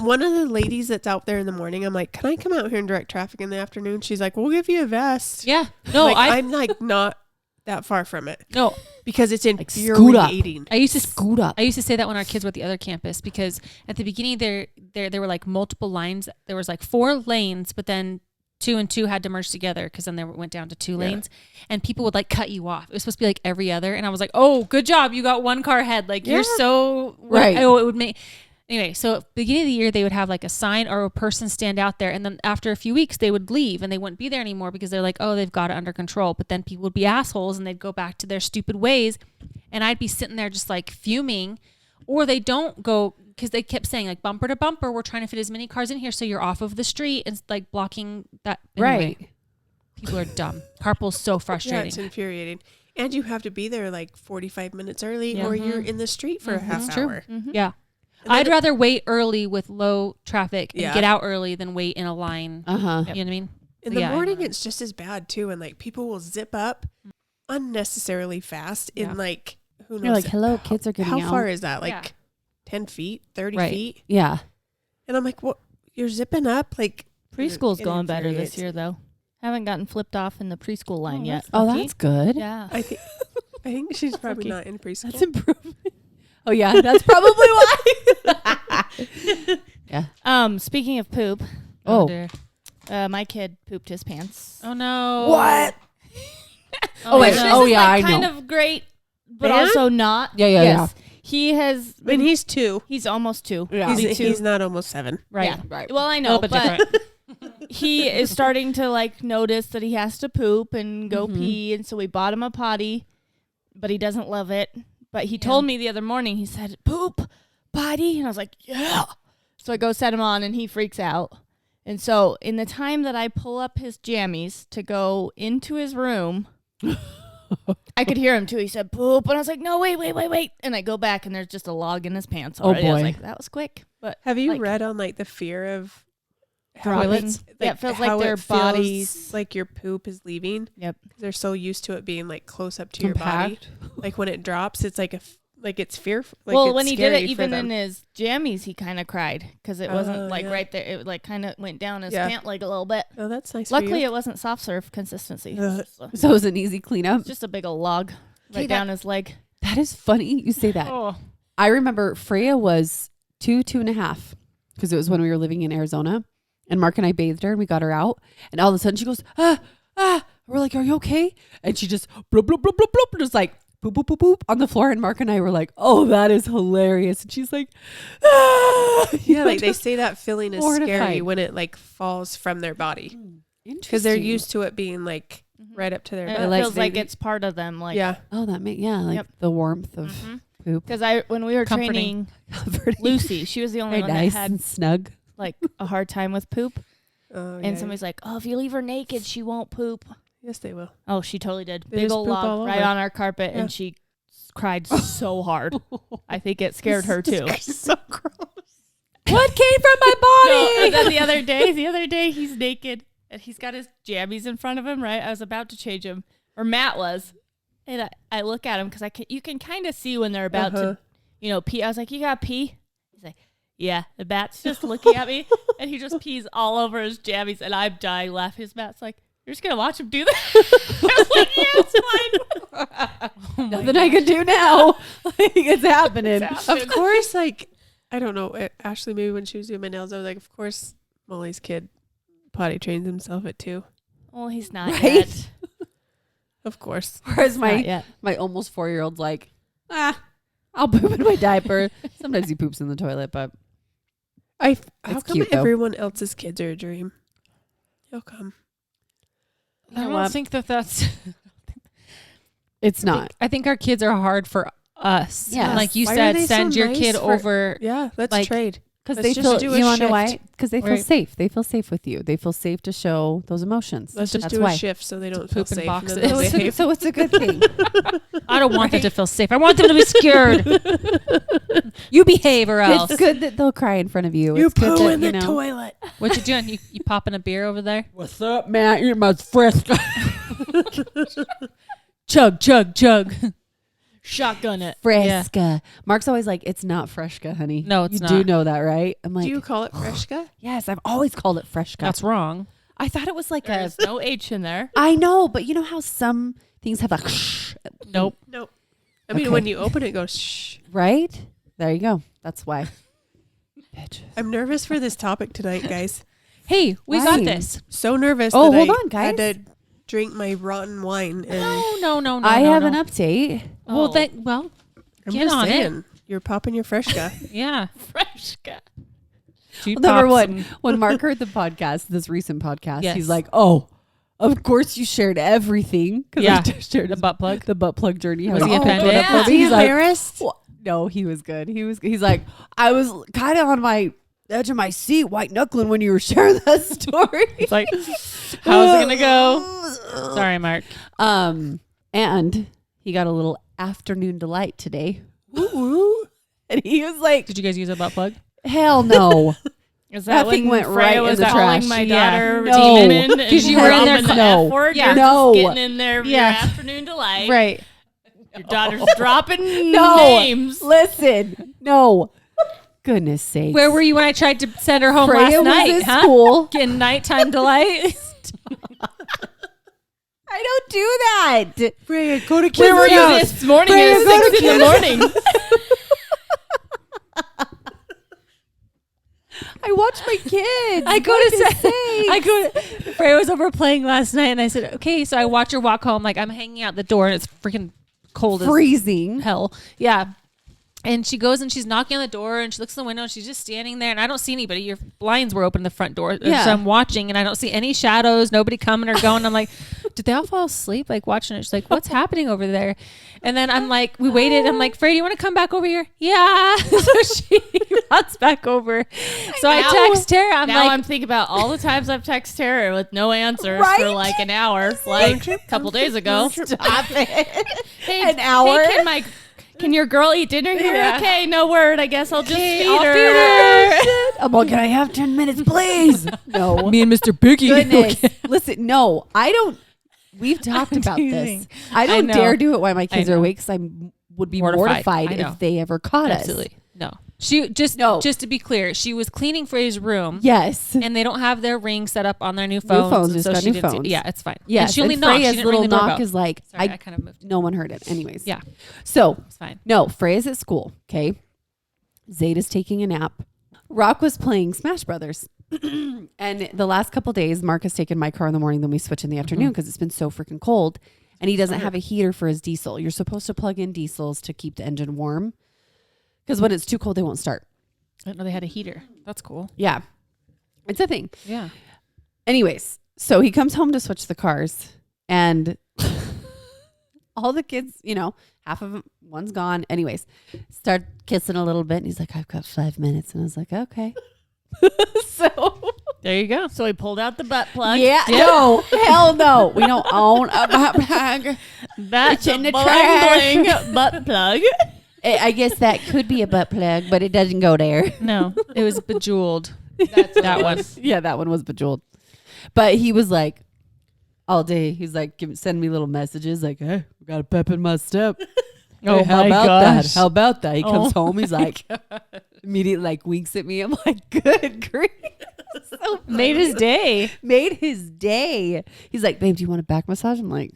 one of the ladies that's out there in the morning, I'm like, can I come out here and direct traffic in the afternoon? She's like, we'll give you a vest. Yeah. No, Like, I I'm like not that far from it No, because it's scoot up. infuriating. I used to Scoot up. I used to say that when our kids were at the other campus, because at the beginning there were like multiple lines. There was like 4 lanes, but then 2 and 2 had to merge together because then they went down to 2 lanes, and people would like cut you off. It was supposed to be like every other, and I was like, "Oh, good job, you got 1 car ahead." Like you're so Right. Oh, it would make. Anyway, so at the beginning of the year, they would have like a sign or a person stand out there. And then after a few weeks, they would leave and they wouldn't be there anymore because they're like, oh, they've got it under control. But then people would be assholes and they'd go back to their stupid ways. And I'd be sitting there just like fuming. Or they don't go because they kept saying like bumper to bumper, we're trying to fit as many cars in here so you're off of the street and like blocking that. Anyway, Right. people are dumb. Carpool's so Yeah, frustrating. it's infuriating. And you have to be there like 45 minutes early or you're in the street for a half True. hour. Yeah. And then I'd rather wait early with low traffic and Yeah. get out early than wait in a line. Uh huh. You know what I mean? In the Yeah. morning, it's just as bad too. And like people will zip up unnecessarily fast in Yeah. like, who knows? You're like, hello, kids are getting How out. far is that? Like Yeah. 10 feet, 30 Right. feet? Yeah. And I'm like, what? You're zipping up? Like, Preschool's it going better this infuriates. year, though. Haven't gotten flipped off in the preschool line yet. Oh, that's good. Yeah. I think she's probably okay. not in preschool. That's improvement. Oh yeah, that's probably why. Speaking of poop, Oh. dear. my kid pooped his pants. Oh no. What? Oh, wait. This Oh, is, yeah, like, I kind know. of great, but Man? also not. Yeah, yeah, yes. He has. And he's 2. He's almost 2. Yeah. He's not almost 7. Right. Yeah. Right. Well, I A know, little bit but different. he is starting to like notice that he has to poop and go Mhm. pee, and so we bought him a potty, but he doesn't love it. But he told me the other morning, he said, "Poop, potty," and I was like, "Yeah." So I go set him on, and he freaks out. And so in the time that I pull up his jammies to go into his room, I could hear him too. He said, "Poop," and I was like, "No, wait," and I go back, and there's just a log in his pants Oh, already. I was boy. like, "That was quick." But Have you like, read on like the fear of dropping? it's Yeah, it feels like how their it feels bodies. like your poop is leaving? Yep. They're so used to it being like close up to your body. Like when it drops, it's like like it's fearful. Like well, it's when he did scary it, for even them. in his jammies, he kind of cried because it wasn't like yeah. right there. It like kind of went down his Yeah. pant leg a little bit. Oh, that's nice. Luckily, for you. it wasn't soft serve consistency. Ugh. So it was an easy cleanup. Just a big old log right Okay, down his leg. That is funny. You say that. Oh. I remember Freya was 2.5 because it was when we were living in Arizona, and Mark and I bathed her and we got her out, and all of a sudden she goes, we're like, are you okay? And she just bloop, bloop, bloop, bloop, bloop, just like boop, boop, boop, boop on the floor. And Mark and I were like, oh, that is hilarious. And she's like, Yeah, like they say that feeling is scary mortified. when it like falls from their body because because they're used to it being like right up to their And belly. it like feels like they- it's part of them. Like, Yeah, Oh, that may like Yep. the warmth of poop. Because when we were Comforting. training Lucy, she was the only Very one nice that had and snug. like a hard time with poop. oh, And yeah. somebody's like, "Oh, if you leave her naked, she won't poop." Yes, they will. Oh, she totally did. They Big just old poop all log right over. on our carpet, Yeah. and she cried so hard. I think it scared her too. So gross. What came from my No, body? and then the other day, he's naked and he's got his jammies in front of him. Right, I was about to change him, or Matt was, and I look at him because you can kind of see when they're about Uh-huh. to, pee. I was like, "You got pee?" He's like, "Yeah." The Matt's just looking at me, and he just pees all over his jammies, and I'm dying laughing. His Matt's like, "You're just gonna watch him do that?" I was like, "Yeah, it's fine." Nothing I can do now. Like, it's happening. Of course, like I don't know, Ashley. Maybe when she was doing my nails, I was like, of course, Molly's kid potty trains himself at 2. Well, he's not Right? yet. Of course. Whereas Not yet. my almost 4-year-old's like, I'll poop in my diaper. Sometimes he poops in the toilet, but How It's come cute, though. everyone else's kids are a dream? How come? I know don't what? think that's. it's not. I think our kids are hard for us. Yes. Like you Why are said, they so send your nice kid for- over. Yeah, let's Like, trade. Because Let's they just feel, do a you want to know why? shift. Because they feel Right. safe. They feel safe with you. They feel safe to show those emotions. Let's just That's do why. a shift so they don't feel poop in safe. boxes. And then So they'll it's, a, behave. so it's a good thing. I don't want them to feel safe. I want them to be scared. You behave or else. It's good that they'll cry in front of you. You It's good poo that, in you the know, toilet. What you doing? You popping a beer over there? What's up, man? You're my Fresca. Chug, chug, chug. Shotgun it. Fresca. Mark's always like, it's not Fresca, honey. No, it's you not. do know that, right? I'm like, Do you call it Freshka? yes, I've always called it Fresca. That's wrong. I thought it was like There's no H in there. I know, but you know how some things have a Nope. Nope. I mean, Okay. when you open it, it goes shh. right? There you go. That's why. Bitches. I'm nervous for this topic tonight, guys. Hey, we Why? got this. So nervous. Oh, that hold I on, guys. Had to drink my rotten wine, and No. I have no. an update. Well, Oh. I'm Get just on it. saying, you're popping your fresh guy. Yeah. Fresh guy. Number one, when Mark heard the podcast, this recent podcast, Yes. he's like, "Oh, of course you shared everything." 'Cause Yeah. I shared The butt plug. the butt plug journey. Was how he it offended? went up for Yeah. me. He's like, embarrassed? "Wha-" no, he was good. He's like, I was kind of on my edge of my seat, white knuckling when you were sharing that story. It's like, how's it gonna go? Sorry, Mark. And he got a little afternoon delight today. Woo-woo. And he was like, Did you guys use a butt plug? hell no. Is That that thing when went Freya right in was the calling trash. my Yeah. daughter No. demon? 'Cause you were in there the no. F word. Yeah. You're No. just getting in there. Yeah. Your afternoon delight. Right. Your daughter's dropping No. names. Listen, no. Goodness sakes. Where were you when I tried to send her home Freya last night? was at Huh? school. Getting nighttime delight. I don't do that. Freya, go to Where were you house. this morning? Freya, It go was to 6 in the morning. I watch my kids. I go to Goodness say, sakes. I go to, Freya was over playing last night and I said, okay, so I watch her walk home. Like I'm hanging out the door and it's freaking cold as freezing. hell. Yeah. And she goes and she's knocking on the door and she looks in the window and she's just standing there and I don't see anybody. Your blinds were open in the front door. Yeah. So I'm watching and I don't see any shadows, nobody coming or going. I'm like, did they all fall asleep? Like watching it. She's like, what's happening over there? And then I'm like, we waited. I'm like, Freya, do you want to come back over here? Yeah. So she runs back over. So I Now- text her. I'm now like, I'm thinking about all the times I've texted her with no answers Right? for like an hour, like a couple days ago. Stop it. Hey, An hour? Hey, can your girl eat dinner here? Yeah. Okay, no word. I guess I'll just feed I'll her. feed her. I'm like, can I have 10 minutes, please? No. Me and Mr. Biggie. Goodness. Listen, no, I don't. We've talked about teasing. this. I don't know. dare do it while my kids I are know. awake because I would be Mortified. mortified I know. if they ever caught us. Absolutely. No. She just No. just to be clear, she was cleaning Freya's room. Yes. And they don't have their ring set up on their new phones. phones, and just so got she new didn't see- phones. yeah, it's fine. Yes. And she only and knocked. She Freya's didn't little ring the knock doorbell. is like, Sorry, I kind of moved. no one heard it. Anyways. Yeah. So, It's fine. no, Freya's at school. Okay. Zeta's taking a nap. Rock was playing Smash Brothers. And the last couple days, Mark has taken my car in the morning, then we switch in the afternoon because it's been so freaking cold. And he doesn't have a heater for his diesel. You're supposed to plug in diesels to keep the engine warm because when it's too cold, they won't start. I didn't know they had a heater. That's cool. Yeah. It's a thing. Yeah. Anyways, so he comes home to switch the cars and all the kids, half of them, one's gone. Anyways, start kissing a little bit. And he's like, I've got 5 minutes. And I was like, okay. So, There you go. So he pulled out the butt plug. yeah, no, hell no. We don't own a butt plug. That's It's in a the bling trash. bling butt plug. I guess that could be a butt plug, but it doesn't go there. No, it was bejeweled. That's That one. Yeah, that one was bejeweled. But he was like, all day, he's like, send me little messages like, hey, we got a pep in my step. Oh Hey, how my about gosh. that? How about that? He comes Oh home, he's like, immediately like winks at me. I'm like, good grief. So Made his day. made his day. He's like, babe, do you want a back massage? I'm like,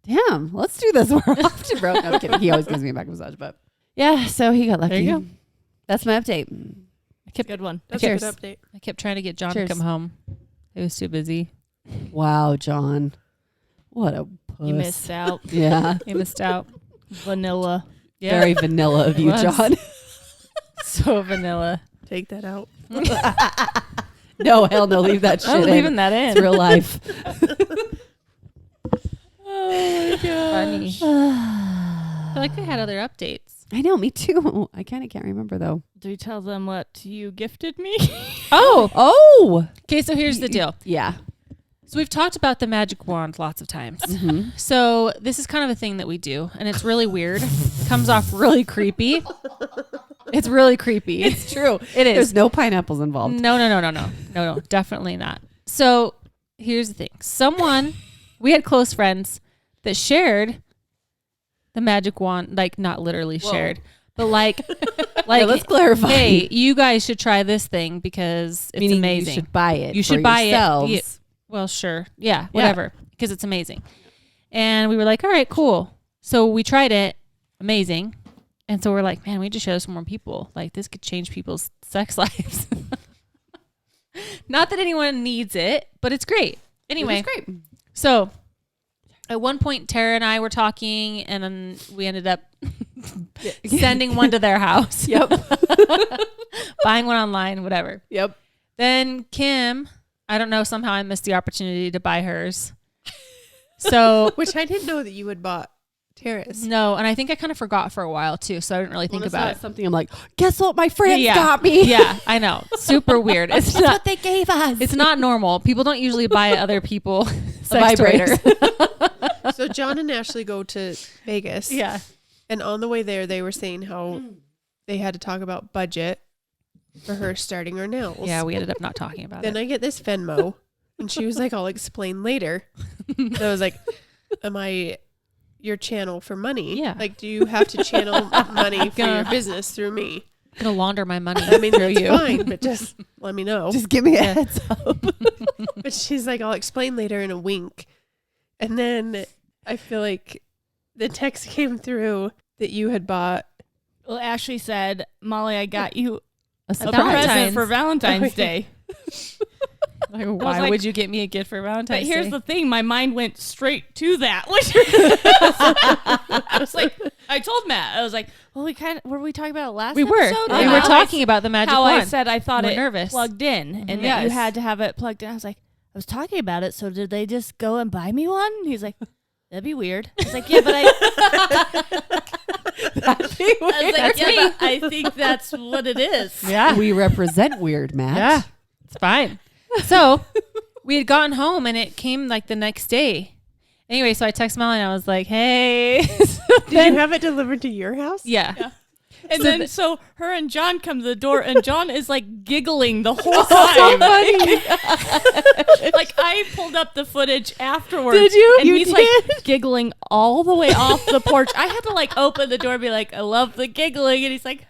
damn, let's do this more often, bro. No, I'm kidding. He always gives me a back massage, but yeah, so he got lucky. There you go. That's my update. Good one. That's Cheers. a good update. I kept trying to get John Cheers. to come home. It was too busy. Wow, John. What a puss. You missed out. Yeah. He missed out. Vanilla. Yeah. Very vanilla of you, Was. John. So vanilla. Take that out. No, hell no. Leave that shit I'm in. leaving that in. It's real life. Funny. I feel like I had other updates. I know, me too. I kind of can't remember though. Do you tell them what you gifted me? Oh. Oh, Okay, so here's the deal. yeah. So we've talked about the magic wand lots of times. Mm-hmm. So this is kind of a thing that we do, and it's really weird. Comes off really creepy. It's really creepy. It's true. It is. There's no pineapples involved. No, definitely not. So here's the thing. We had close friends that shared the magic wand, like not literally shared, but like Yeah, let's clarify. hey, you guys should try this thing because it's Meaning amazing. You should buy it. You should for buy it. yourselves. You- Well, sure. Yeah, whatever. Because it's amazing. And we were like, all right, cool. So we tried it. Amazing. And so we're like, man, we need to show some more people. Like, this could change people's sex lives. Not that anyone needs it, but it's great. Anyway, It was great. so at one point, Tara and I were talking, and then we ended up sending one to their house. Yep. Buying one online, whatever. Yep. Then Kim, I don't know, somehow I missed the opportunity to buy hers. So Which I didn't know that you had bought Tara's. no, and I think I kind of forgot for a while too, so I didn't really think Well, it's about not it. something I'm like, guess what? My friends Yeah. got me. Yeah, I know. Super weird. It's That's not. what they gave us. It's not normal. People don't usually buy other people sex vibrator. toys. So John and Ashley go to Vegas. Yeah. And on the way there, they were saying how they had to talk about budget for her starting her nails. Yeah, we ended up not talking about Then it. I get this Venmo, and she was like, I'll explain later. And I was like, am I your channel for money? Yeah. Like, do you have to channel money for your business through me? I'm gonna launder my money. I mean, through that's you. fine, but just let me know. Just give me a heads up. But she's like, I'll explain later in a wink. And then I feel like the text came through that you had bought. Well, Ashley said, Molly, I got you A a Valentine's. present for Valentine's Oh, yeah. Day. Like, why like- would you get me a gift for Valentine's But here's Day? the thing, my mind went straight to that. I was like, I told Matt, I was like, well, were we talking about it last we were. episode? We And were how talking about the magic how wand. I said I thought We're it nervous. plugged in and that you Yes. had to have it plugged in. I was like, I was talking about it, so did they just go and buy me one? He's like, that'd be weird. I was like, yeah, but That'd be I was weird. like, yeah, but I think that's what it is. yeah. We represent weird, Matt. Yeah, it's fine. So we had gotten home and it came like the next day. Anyway, so I texted Melanie and I was like, hey. Did you have it delivered to your house? Yeah. And So then so her and John come to the door, and John is like giggling the whole time. Like I pulled up the footage afterwards. Did you? And You he's like giggling all the way off the porch. I had to like open the door and be like, I love the giggling, and he's like,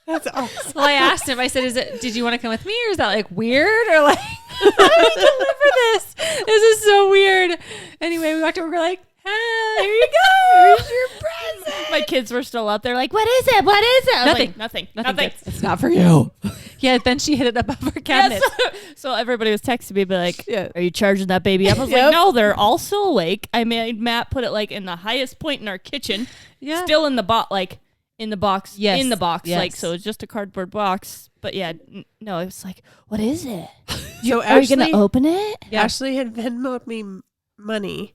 That's awesome. Well, I asked him, I said, did you want to come with me or is that like weird? Or like, how do we deliver this? This is so weird. Anyway, we walked over, we're like, ah, here you go. Here's your present. my kids were still out there like, what is it? What is it? I was Nothing. like, nothing. Nothing. It's not for you. Yeah, then she hid it above her cabinet. Yes. So everybody was texting me, be like, Yeah. are you charging that baby up? I was Yep. like, no, they're all still awake. I made Matt put it like in the highest point in our kitchen, Yeah. still in the box, like in the box, Yes. in the box, Yes. like, so it's just a cardboard box. But yeah, no, it was like, what is it? So Are you going Ashley, to open it? Yeah. Ashley had Venmoed me money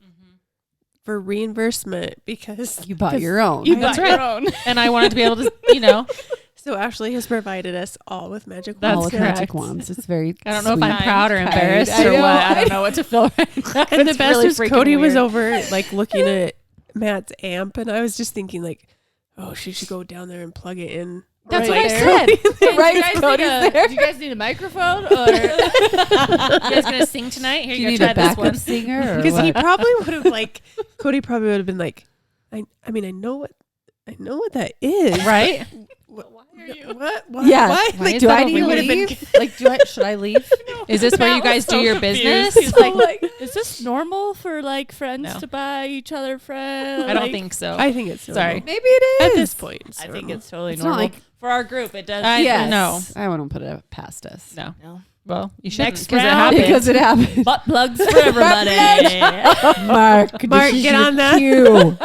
for reimbursement because You bought your own. You That's bought right. your own. And I wanted to be able to, you know, So Ashley has provided us all with magic That's all wands. with magic correct. wands. It's very. I don't know if sweet. I'm proud or Kind. embarrassed I or know. what. I don't know what to feel right now. And the It's best really was freaking Cody was weird. over like looking at Matt's amp, and I was just thinking like, oh, she should go down there and plug it in. That's right what I there. said. Right, do, you guys Cody's need there. do you guys need a microphone? Or You guys gonna sing tonight? Here Do you you go. need Try a this one. backup singer? Or Because he what? probably would have like, Cody probably would have been like, I mean, I know what that is. Right? Why are you- What? Why? Yeah. Why? Why Like, is Do that I what need we to would've been- leave? Like, should I leave? Is this where you Matt guys was do so your confused. business? He's like, is this normal for like friends No. to buy each other friends? I don't think so. I think it's Sorry. normal. Maybe it is. At this point. I think normal. it's totally It's not normal. like- For our group, it does. I- no. no. I wouldn't put it past us. No. No. Well, you shouldn't Next because it round. happened. Because it happened. Butt plugs for everybody. Mark, Mark, get on that. cue.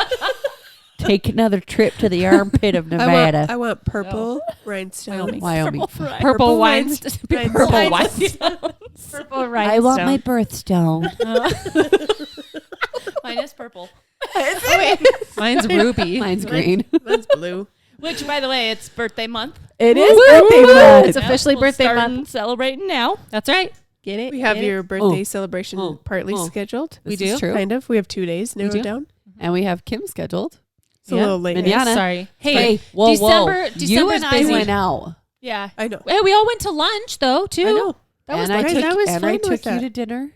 Take another trip to the armpit of Nevada. I want purple rhinestones. Wyoming. Purple Purple wine. rhinestones. Purple wine. rhinestones. Purple I want my rhinestone. birthstone. Mine is purple. Mine's ruby. Mine's green. That's blue. Which, by the way, it's birthday month. It is Woo! birthday month. It's officially We'll birthday start month. Celebrating now. That's right. Get it? We have Get it? your birthday Oh. celebration Oh. partly Oh. scheduled. We This is do? true. Kind of. We have 2 days narrowed do? down. And we have Kim scheduled. It's a Yeah. little late. Manana. Sorry. Hey, Hey, whoa, December- whoa. December you and and I I went- went out. Yeah. I know. Hey, we all went to lunch though too. I know. That was and I nice. took, that was and fun I with took that. you to dinner.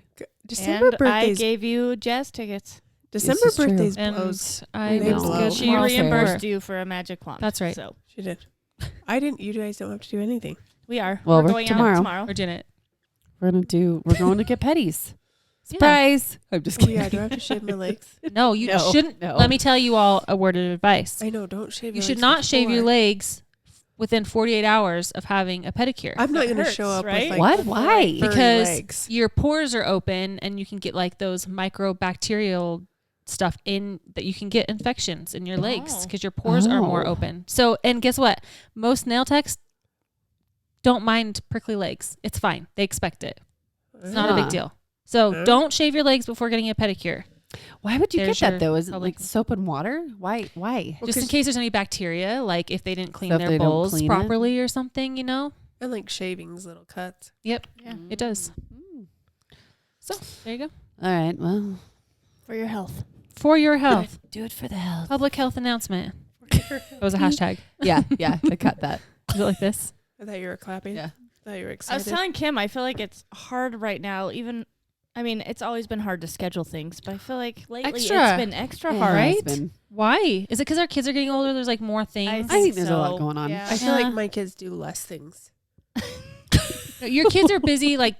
December And I birthdays. gave you jazz tickets. December is true. birthdays and blows. I They was blow. good. She tomorrow, reimbursed so- you for a magic wand. That's right. So She did. I didn't. You guys don't have to do anything. we are. Well, We're we're going tomorrow. out tomorrow. We're doing it. We're going to get petties. Surprise. I'm just Oh, kidding. yeah, do I have to shave my legs? No, you No, shouldn't. no. Let me tell you all a word of advice. I know, don't shave You your should legs not shave your before. legs within 48 hours of having a pedicure. I'm not It going to show hurts, up right? with like What? Why? furry because legs. your pores are open and you can get like those microbacterial stuff in that you can get infections in your legs Oh. because your pores are more Oh. open. So, and guess what? Most nail techs don't mind prickly legs. It's fine. They expect it. It's not a big Huh. deal. So Huh? don't shave your legs before getting a pedicure. Why would you There's get that your though? Is it public- like soap and water? Why? Well, Just in 'cause- case there's any bacteria, like if they didn't clean So if their they don't bowls clean it? properly or something, you know? And like shavings, little cuts. Yep. Yeah. It does. Mm. So there you go. All right. Well, For your health. For your health. do it for the health. Public health announcement. It was a hashtag. Yeah. I cut that. Is it like this? I thought you were clapping. Yeah. I thought you were I excited. was telling Kim, I feel like it's hard right now. It's always been hard to schedule things, but I feel like lately Extra. it's been extra It hard. has right? been. Why? Is it because our kids are getting older? There's like more things. I think there's a lot going on. Yeah. I feel Yeah. like my kids do less things. No, your kids are busy like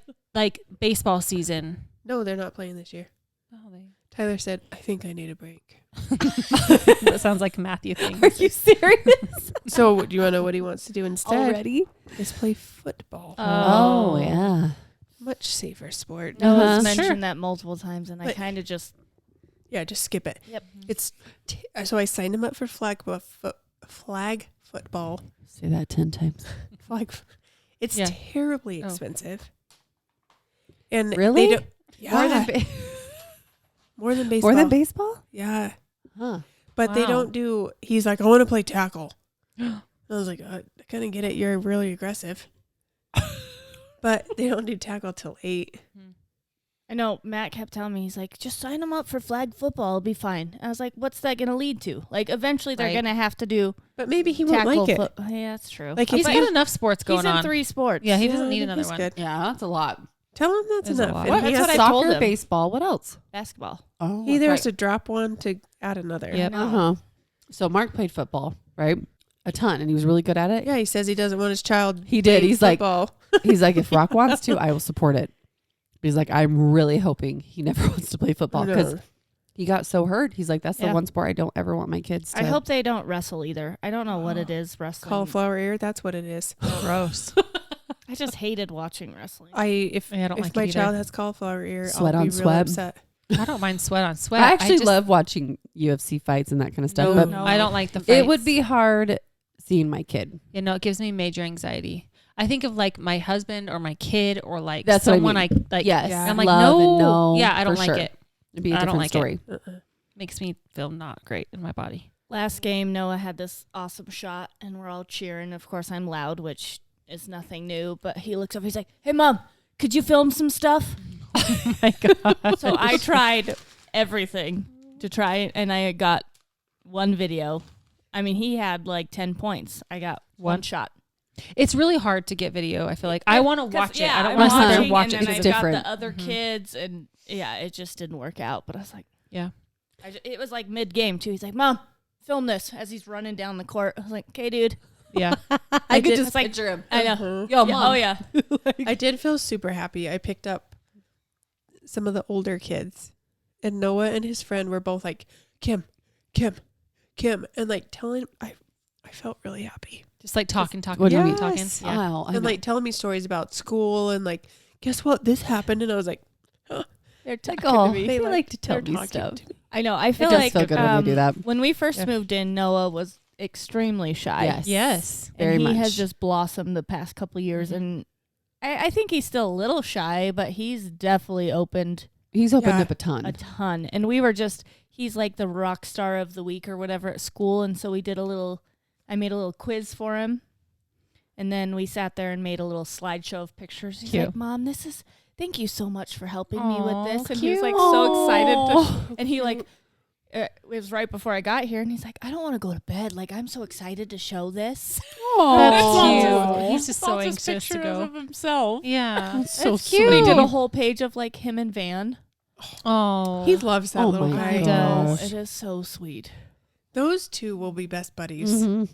baseball season. No, they're not playing this year. Oh, Tyler said, I think I need a break. that sounds like a Matthew thing. Are you serious So do you want to know what he wants to do instead? already? Is play football. Oh, yeah. Much safer sport. Noah's Uh-huh. mentioned Sure. that multiple times, and I But- kind of just Yeah, just skip it. Yep. It's so I signed him up for flag football. Say that 10 times. It's Yeah. terribly Oh. expensive. And Really? They don't, yeah, more than baseball. More than baseball? Yeah, Huh. but they Wow. don't do. He's like, I want to play tackle. I was like, I kind of get it. You're really aggressive. But they don't do tackle till 8. I know Matt kept telling me, he's like, just sign them up for flag football, it'll be fine. And I was like, what's that going to lead to? Like, eventually they're Right. going to have to do But maybe he won't tackle like it. foot. Yeah, that's true. Like, He's if got you- enough sports going He's in on. 3 sports. Yeah, he Yeah, doesn't I need think another he's one. good. Yeah, that's a lot. Tell him that's There's a enough. lot. And What? he That's has what I Soccer, told him. baseball. What else? Basketball. Oh, He either has right. to drop one to add another. Yep. Uh-huh. So Mark played football, right? A ton, and he was really good at it. Yeah, he says he doesn't want his child. He did. playing He's like, football. he's like, if Rock wants to, I will support it. But he's like, I'm really hoping he never wants to play football because No. he got so hurt. He's like, that's the Yeah. one sport I don't ever want my kids to. I hope they don't wrestle either. I don't know what it is, wrestling. Cauliflower ear. That's what it is. Gross. I just hated watching wrestling. If Yeah, I don't if like my it either. child has cauliflower ear, Sweat I'll on be really sweat. upset. I don't mind sweat on sweat. I actually just- love watching UFC fights and that kind of stuff. No, but no. I don't like the fights. it would be hard seeing my kid. You know, it gives me major anxiety. I think of like my husband or my kid or like That's what I someone mean. I like. Yes. Yeah. I'm like, Love no. and no. Yeah, I don't for like sure. it. It'd be a I don't different like it. story. Uh-uh. Makes me feel not great in my body. Last game, Noah had this awesome shot, and we're all cheering. Of course, I'm loud, which is nothing new. But he looks up, he's like, "Hey, Mom, could you film some stuff?" Oh my god. So I tried everything to try, and I got one video. I mean, he had like 10 points. I got one shot. It's really hard to get video. I feel like I want to watch it. I don't I'm want to sit there watching, and watch it and because then it's I different. got the other Mhm. kids, and yeah, it just didn't work out. But I was like, Yeah. it was like mid game too. He's like, "Mom, film this," as he's running down the court. I was like, "Okay, dude." Yeah. I could did- just it's like- picture him. I know. Mhm. Yo, Yeah, mom. oh yeah. I did feel super happy. I picked up some of the older kids, and Noah and his friend were both like, Kim, and like telling. I felt really happy. Just like talking. What do you mean? talking. Yes. Yeah. Oh, I And know. like telling me stories about school and like, guess what? This happened, and I was like, They're talking oh, to me. they like to tell they're me talking stuff. to me. I know. I It feel does like feel good when they do that. when we first Yeah. moved in, Noah was extremely shy. Yes. Yes. And Very he much. has just blossomed the past couple of years, Mhm. and I think he's still a little shy, but he's definitely opened He's opened Yeah. up a ton. a ton. And we were he's like the rock star of the week or whatever at school, and so I made a little quiz for him, and then we sat there and made a little slideshow of pictures. He's Cute. like, "Mom, thank you so much for helping me with Aw, this," and he cute. was like so excited Aw. and he like it was right before I got here, and he's like, "I don't want to go to bed. Like, I'm so excited to show this." That's Aw. cute. He's just so It's anxious to pictures go. of himself. Yeah. That's so That's sweet. And he did a Cute. whole page of like him and Van. Oh. He loves that Oh little my guy. I know. know. gosh. It is so sweet. Those two will be best buddies. Mhm.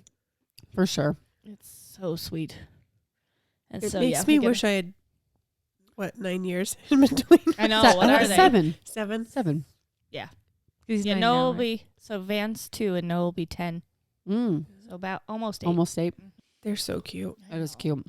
For sure. It's so sweet. And It so makes yeah, me we get wish I had what, 9 years in between? I know. Se- What are they? 7. 7. 7. He's Yeah, 9 Noah now, will right? be, so Van's 2 and Noah will be 10. Mm. So about almost 8. Almost 8. They're so cute. That is cute.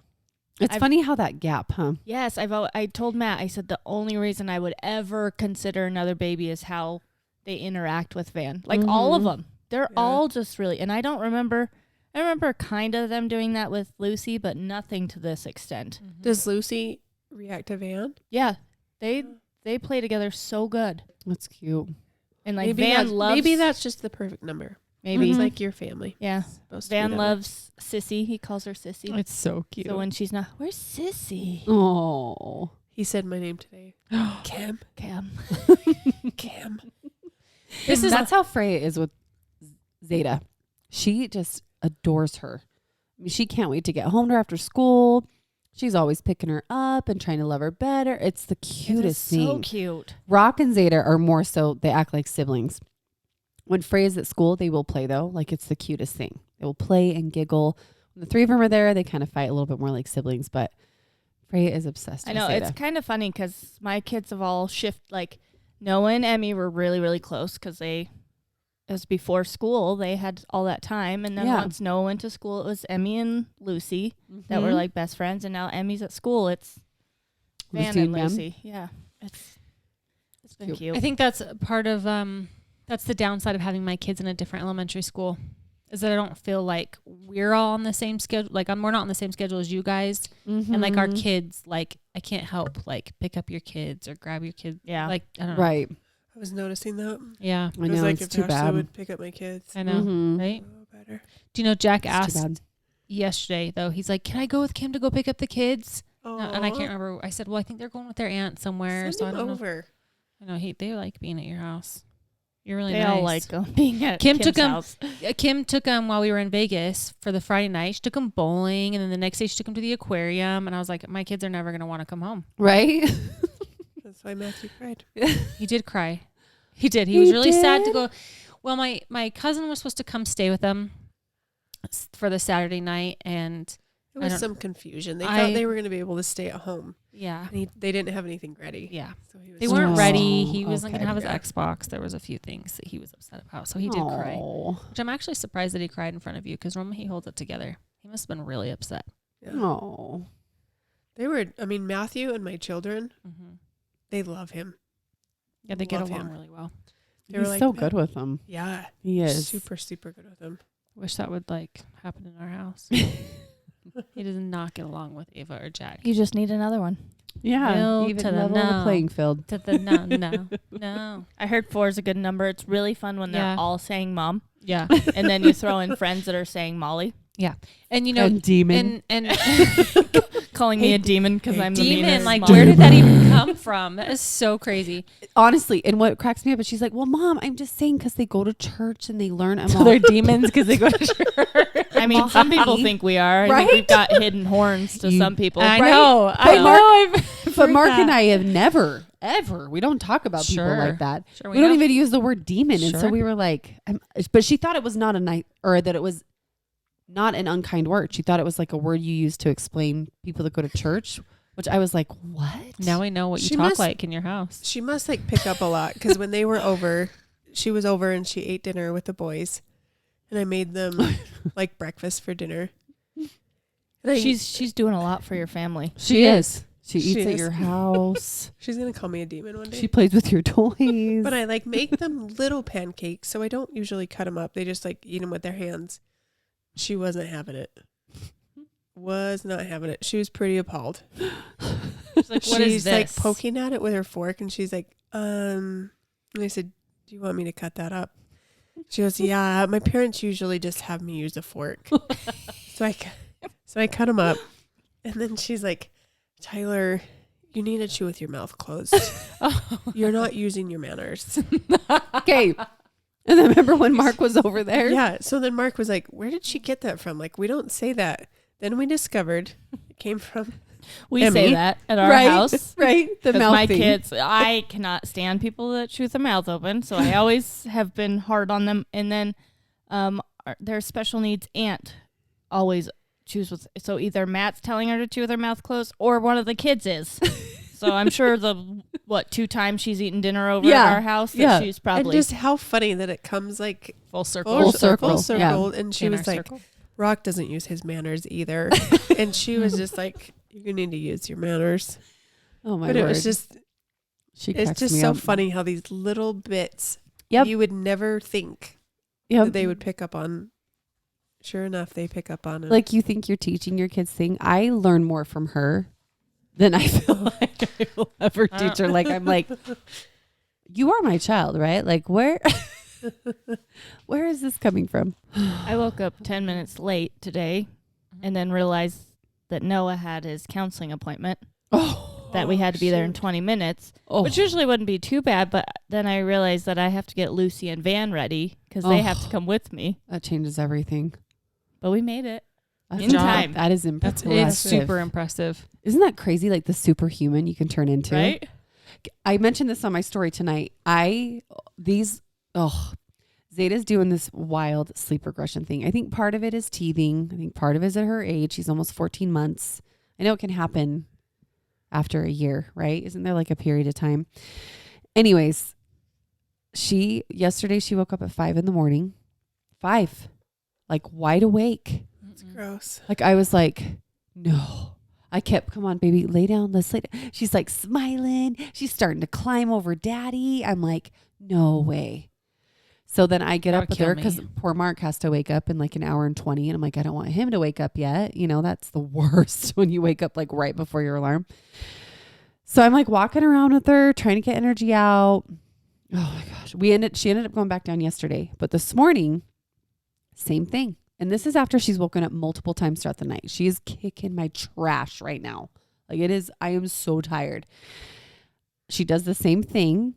It's I've- funny how that gap, huh? Yes, I told Matt, I said the only reason I would ever consider another baby is how they interact with Van. Like all of Mhm. them. They're Yeah. all just really, and I remember kind of them doing that with Lucy, but nothing to this extent. Mhm. Does Lucy react to Van? Yeah, they play together so good. That's cute. And like maybe Van loves maybe that's just the perfect number. maybe It's Mhm. like your family. yeah. It's supposed to be Van that way. loves Sissy. He calls her Sissy. It's so cute. So when she's not, where's Sissy? Oh. He said my name today. Cam. Cam. Cam. That's how Freya is with Zeta. She just adores her. I mean, she can't wait to get home to her after school. She's always picking her up and trying to love her better. It's the cutest So thing. cute. Rock and Zeta are more so, they act like siblings. When Freya's at school, they will play though. Like it's the cutest thing. They will play and giggle. When the 3 of them are there, they kind of fight a little bit more like siblings, but Freya is obsessed I with know Zeta. it's kind of funny because my kids have all shifted. Like Noah and Emmy were really, really close because it was before school. They had all that time, and then Yeah. once Noah went to school, it was Emmy and Lucy that were Mhm. like best friends, and now Emmy's at school. It's Van Lucy and and Van. Lucy. Yeah, it's been Cute. cute. I think that's part of that's the downside of having my kids in a different elementary school, is that I don't feel like we're all on the same schedule. Like we're not on the same schedule as you guys, and like our Mhm. kids. Like I can't help like pick up your kids or grab your kids. Yeah. Like I don't know. Right. I was noticing that. Yeah, I It was know, like it's if too Ashley bad. would pick up my kids. I know. Mhm. Right? Oh, better. Do you know Jack It's too asked bad. yesterday though? He's like, "Can I go with Kim to go pick up the kids?" Oh, And I can't remember. I said, "Well, I think they're going with their aunt somewhere." Send So I him don't know. over. I know they like being at your house. You're really they nice. all like being at Kim Kim's took 'em- house. Kim took him while we were in Vegas for the Friday night. She took him bowling, and then the next day she took him to the aquarium. And I was like, my kids are never going to want to come home. Right? That's why Matthew cried. He did cry. He did. He He was really sad to did? go. Well, my cousin was supposed to come stay with them for the Saturday night, and There I was don't- some confusion. They I- thought they were going to be able to stay at home. yeah, And they didn't have anything ready. yeah, So he was they weren't Oh, ready. He wasn't going okay. to have his Yeah. Xbox. There was a few things that he was upset about, so he did cry. Aw. Which I'm actually surprised that he cried in front of you, because normally he holds it together. He must have been really upset. Yeah. Aw. They were, I mean, Matthew and my children, Mm-hmm. they love him. Yeah, they get Love along him. really well. They were He's like, so good with them. Yeah. He is. Super, super good with him. Wish that would like happen in our house. He does not get along with Ava or Jack. You just need another one. Yeah. No Even to the level the no. playing field. To the no. I heard 4 is a good number. It's really fun when they're Yeah. all saying mom, Yeah, and then you throw in friends that are saying Molly, and you know, and demon. and calling me a demon because I'm the demon. meanest Like, mom. where did that even come from? That is so crazy. Honestly, and what cracks me up is she's like, well, Mom, I'm just saying because they go to church and they learn. I'm So all, they're demons because they go to church. I mean, some people think we are. I think we've Right? got hidden horns to You- some people. I Right? know. I But know. Mark- I've but heard Mark that. and I have never, ever, we don't talk about people Sure. like that. Sure, We don't know. even use the word demon. And so Sure. we were like, but she thought it was not a nice, or that it was not an unkind word. She thought it was like a word you use to explain people that go to church, which I was like, what? Now we know what you She talk must- like in your house. She must like pick up a lot because when they were over, she was over and she ate dinner with the boys. And I made them like breakfast for dinner. And I- She's doing a lot for your family. She is. She She eats at is. your house. she's going to call me a demon one day. She plays with your toys. But I like make them little pancakes, so I don't usually cut them up. They just like eat them with their hands. She wasn't having it. Was not having it. She was pretty appalled. She's like, what is She's this? like poking at it with her fork, and she's like, And I said, "Do you want me to cut that up?" She goes, "Yeah, my parents usually just have me use a fork." so I cut them up, and then she's like, "Tyler, you need to chew with your mouth closed. You're not using your manners." Okay. And then remember when Mark was over there? Yeah. So then Mark was like, "Where did she get that from? Like, we don't say that." Then we discovered it came from We Emmy. say that at our Right. house. Right. The 'Cause mouth my thing. kids, I cannot stand people that chew with their mouth open, so I always have been hard on them. And then their special needs aunt always chews with. So either Matt's telling her to chew with her mouth closed, or one of the kids is. So I'm sure the 2 times she's eaten dinner over Yeah. at our house, that Yeah. she's And probably just how funny that it comes like Full circle. Full circle. Full circle. And she In was our like, circle. Rock doesn't use his manners either. And she was just like, you need to use your manners. Oh my But word. it was just, she it's cracks just me so up. funny how these little bits Yep. you would never think Yep. that they would pick up on. Sure enough, they pick up on it. Like you think you're teaching your kids thing. I learn more from her than I feel like I will ever teach her. Like I'm like, you are my child, right? Like where is this coming from? I woke up 10 minutes late today and then realized that Noah had his counseling appointment, Oh, that we had to be there in shoot. 20 minutes, oh. which usually wouldn't be too bad. But then I realized that I have to get Lucy and Van ready because they have to come with me. That changes everything. But we made it. That's In time. That is That's impressive. it's super impressive. Isn't that crazy? Like the superhuman you can turn into. Right? I mentioned this on my story tonight. Zeta's doing this wild sleep regression thing. I think part of it is teething. I think part of it is at her age. She's almost 14 months. I know it can happen after a year, right? Isn't there like a period of time? Anyways, yesterday she woke up at 5 a.m. 5, like wide awake. It's gross. Like I was like, no. I kept, come on, baby, lay down. Let's lay down. She's like smiling. She's starting to climb over daddy. I'm like, no way. So then I get That up would with kill her me. because poor Mark has to wake up in like an hour and 20. And I'm like, I don't want him to wake up yet. You know, that's the worst when you wake up like right before your alarm. So I'm like walking around with her, trying to get energy out. Oh my gosh. She ended up going back down yesterday. But this morning, same thing. And this is after she's woken up multiple times throughout the night. She is kicking my trash right now. Like it is, I am so tired. She does the same thing.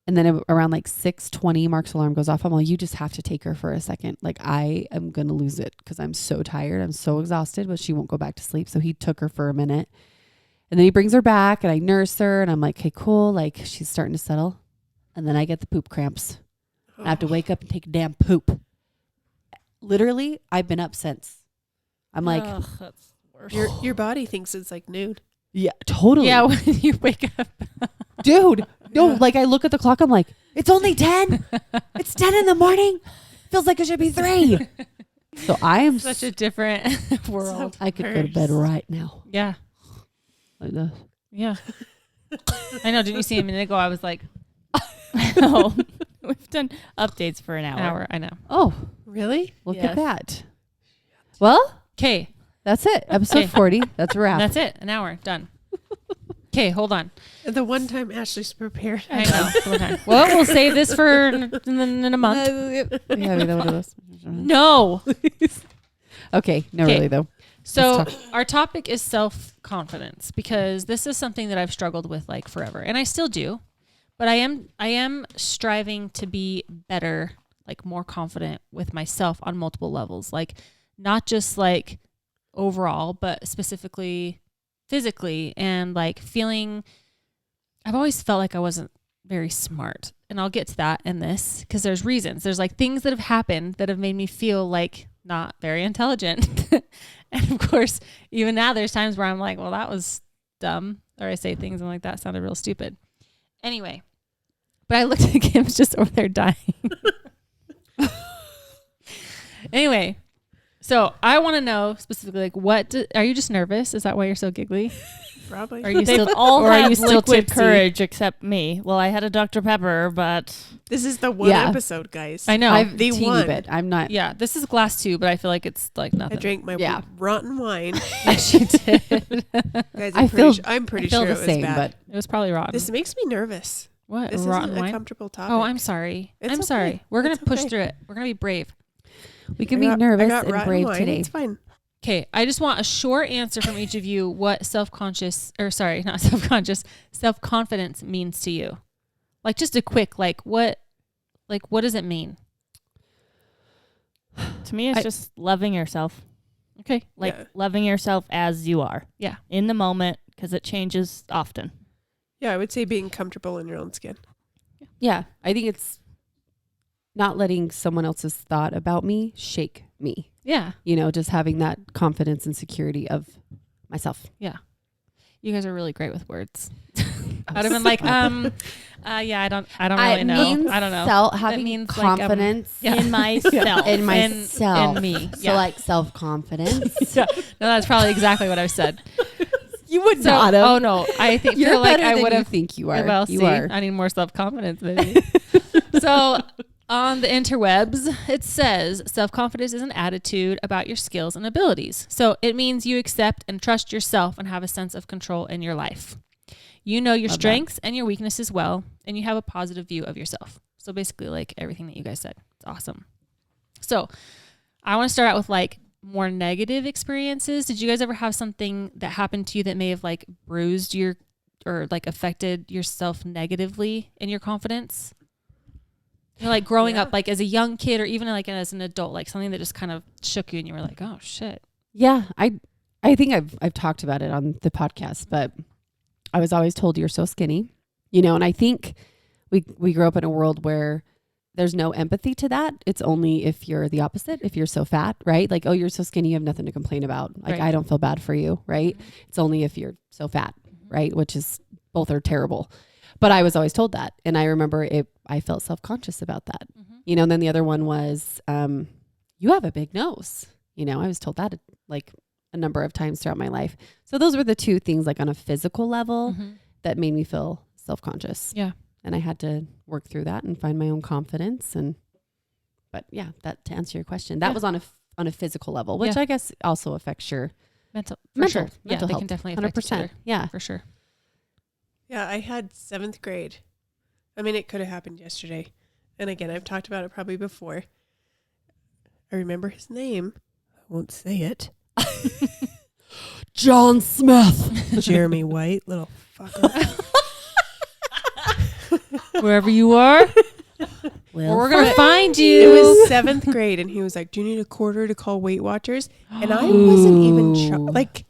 And then around like 6:20, Mark's alarm goes off. I'm like, you just have to take her for a second. Like I am going to lose it because I'm so tired. I'm so exhausted, but she won't go back to sleep. So he took her for a minute. And then he brings her back and I nurse her. And I'm like, hey, cool. Like she's starting to settle. And then I get the poop cramps. I have to wake up and take a damn poop. Literally, I've been up since. I'm like, Ugh, that's worse. Your body thinks it's like noon. yeah, totally. Yeah, when you wake up. Dude. No, like I look at the clock. I'm like, it's only 10. It's 10 in the morning. Feels like it should be 3. So I am Such a different world. I could go to bed right now. Yeah. Like this. Yeah. I know. Didn't you see a minute ago? I was like, No. We've done updates for an hour. an hour. I know. Oh, Really? look Yes. at that. Well, Okay. that's it. Episode Okay. 40. That's a wrap. That's it. An hour. Done. Okay. Hold on. The one time Ashley's prepared. I know. Okay. Well, we'll save this for in a month. Yeah, we know what it is. No. Okay. No, Okay. really though. So Let's our topic is self-confidence because this is something that I've struggled with like forever, and I still do. But I am striving to be better, like more confident with myself on multiple levels, like not just like overall, but specifically physically and like feeling. I've always felt like I wasn't very smart, and I'll get to that in this because there's reasons. There's like things that have happened that have made me feel like not very intelligent. And of course, even now there's times where I'm like, well, that was dumb. Or I say things and I'm like, that sounded real stupid. Anyway, but I looked at Kim's just over there dying. Anyway, so I want to know specifically, like, are you just nervous? Is that why you're so giggly? Probably. Are you They've still, all or are had you still liquid tipsy? courage except me. Well, I had a Dr. Pepper, but This is the one Yeah. episode, guys. I know. I've the teeny one. bit. I'm not. Yeah, this is glass too, but I feel like it's like I nothing. drank my Yeah. rotten wine. She did. Guys, I feel- I'm pretty I feel sure the it was same, bad. but It was probably rotten. This makes me nervous. What? This Rotten isn't a wine? comfortable topic. Oh, I'm sorry. It's I'm okay. sorry. We're going to It's push okay. through it. We're going to be brave. we can I be got- nervous I got and rotten brave wine. today. It's fine. Okay, I just want a short answer from each of you what self-confidence means to you. Like just a quick, what does it mean? to me, it's I- just loving yourself. Okay. Like Yeah. loving yourself as you are. Yeah. In the moment, because it changes often. Yeah, I would say being comfortable in your own skin. Yeah, I think it's not letting someone else's thought about me shake me. Yeah. You know, just having that confidence and security of myself. Yeah, You guys are really great with words. I'd have been like, yeah, I don't really know. Means I don't know. Having means confidence in myself. in myself. in me. So Yeah. like self-confidence. Yeah. No, that's probably exactly what I've said. You would So, not have. oh no, I think You're feel like better I than would you have. think you are. Well, you see, are. I need more self-confidence, maybe. So on the interwebs, it says self-confidence is an attitude about your skills and abilities. So it means you accept and trust yourself and have a sense of control in your life. You know your Love that. strengths and your weaknesses well, and you have a positive view of yourself. So basically, like everything that you guys said. It's awesome. So I want to start out with like more negative experiences. Did you guys ever have something that happened to you that may have like bruised your or like affected yourself negatively in your confidence? You know, like growing up, like as a young kid or even like as an adult, like something that just kind of shook you and you were like, oh shit. Yeah, I think I've talked about it on the podcast, but I was always told you're so skinny, you know, and I think we grew up in a world where there's no empathy to that. It's only if you're the opposite, if you're so fat, right? Like, oh, you're so skinny, you have nothing to complain about. Like, Right. I don't feel bad for you, right? It's only if you're so fat, right? Which is, both are terrible. But I was always told that. And I remember I felt self-conscious about that, you know, and then the other one was, you have a big nose. You know, I was told that like a number of times throughout my life. So those were the two things like on a physical level that made me feel self-conscious. Yeah. And I had to work through that and find my own confidence. But yeah, that to answer your question, that was on a physical level, which I guess also affects your Mental, mental sure. Yeah, health. they can definitely affect each 100%. other. Yeah. For sure. Yeah, I had 7th grade. I mean, it could have happened yesterday. And again, I've talked about it probably before. I remember his name. I won't say it. John Smith. Jeremy White, little fucker. Wherever you are, we're going to find It you. was 7th grade, and he was like, do you need a quarter to call Weight Watchers? And I wasn't even, like,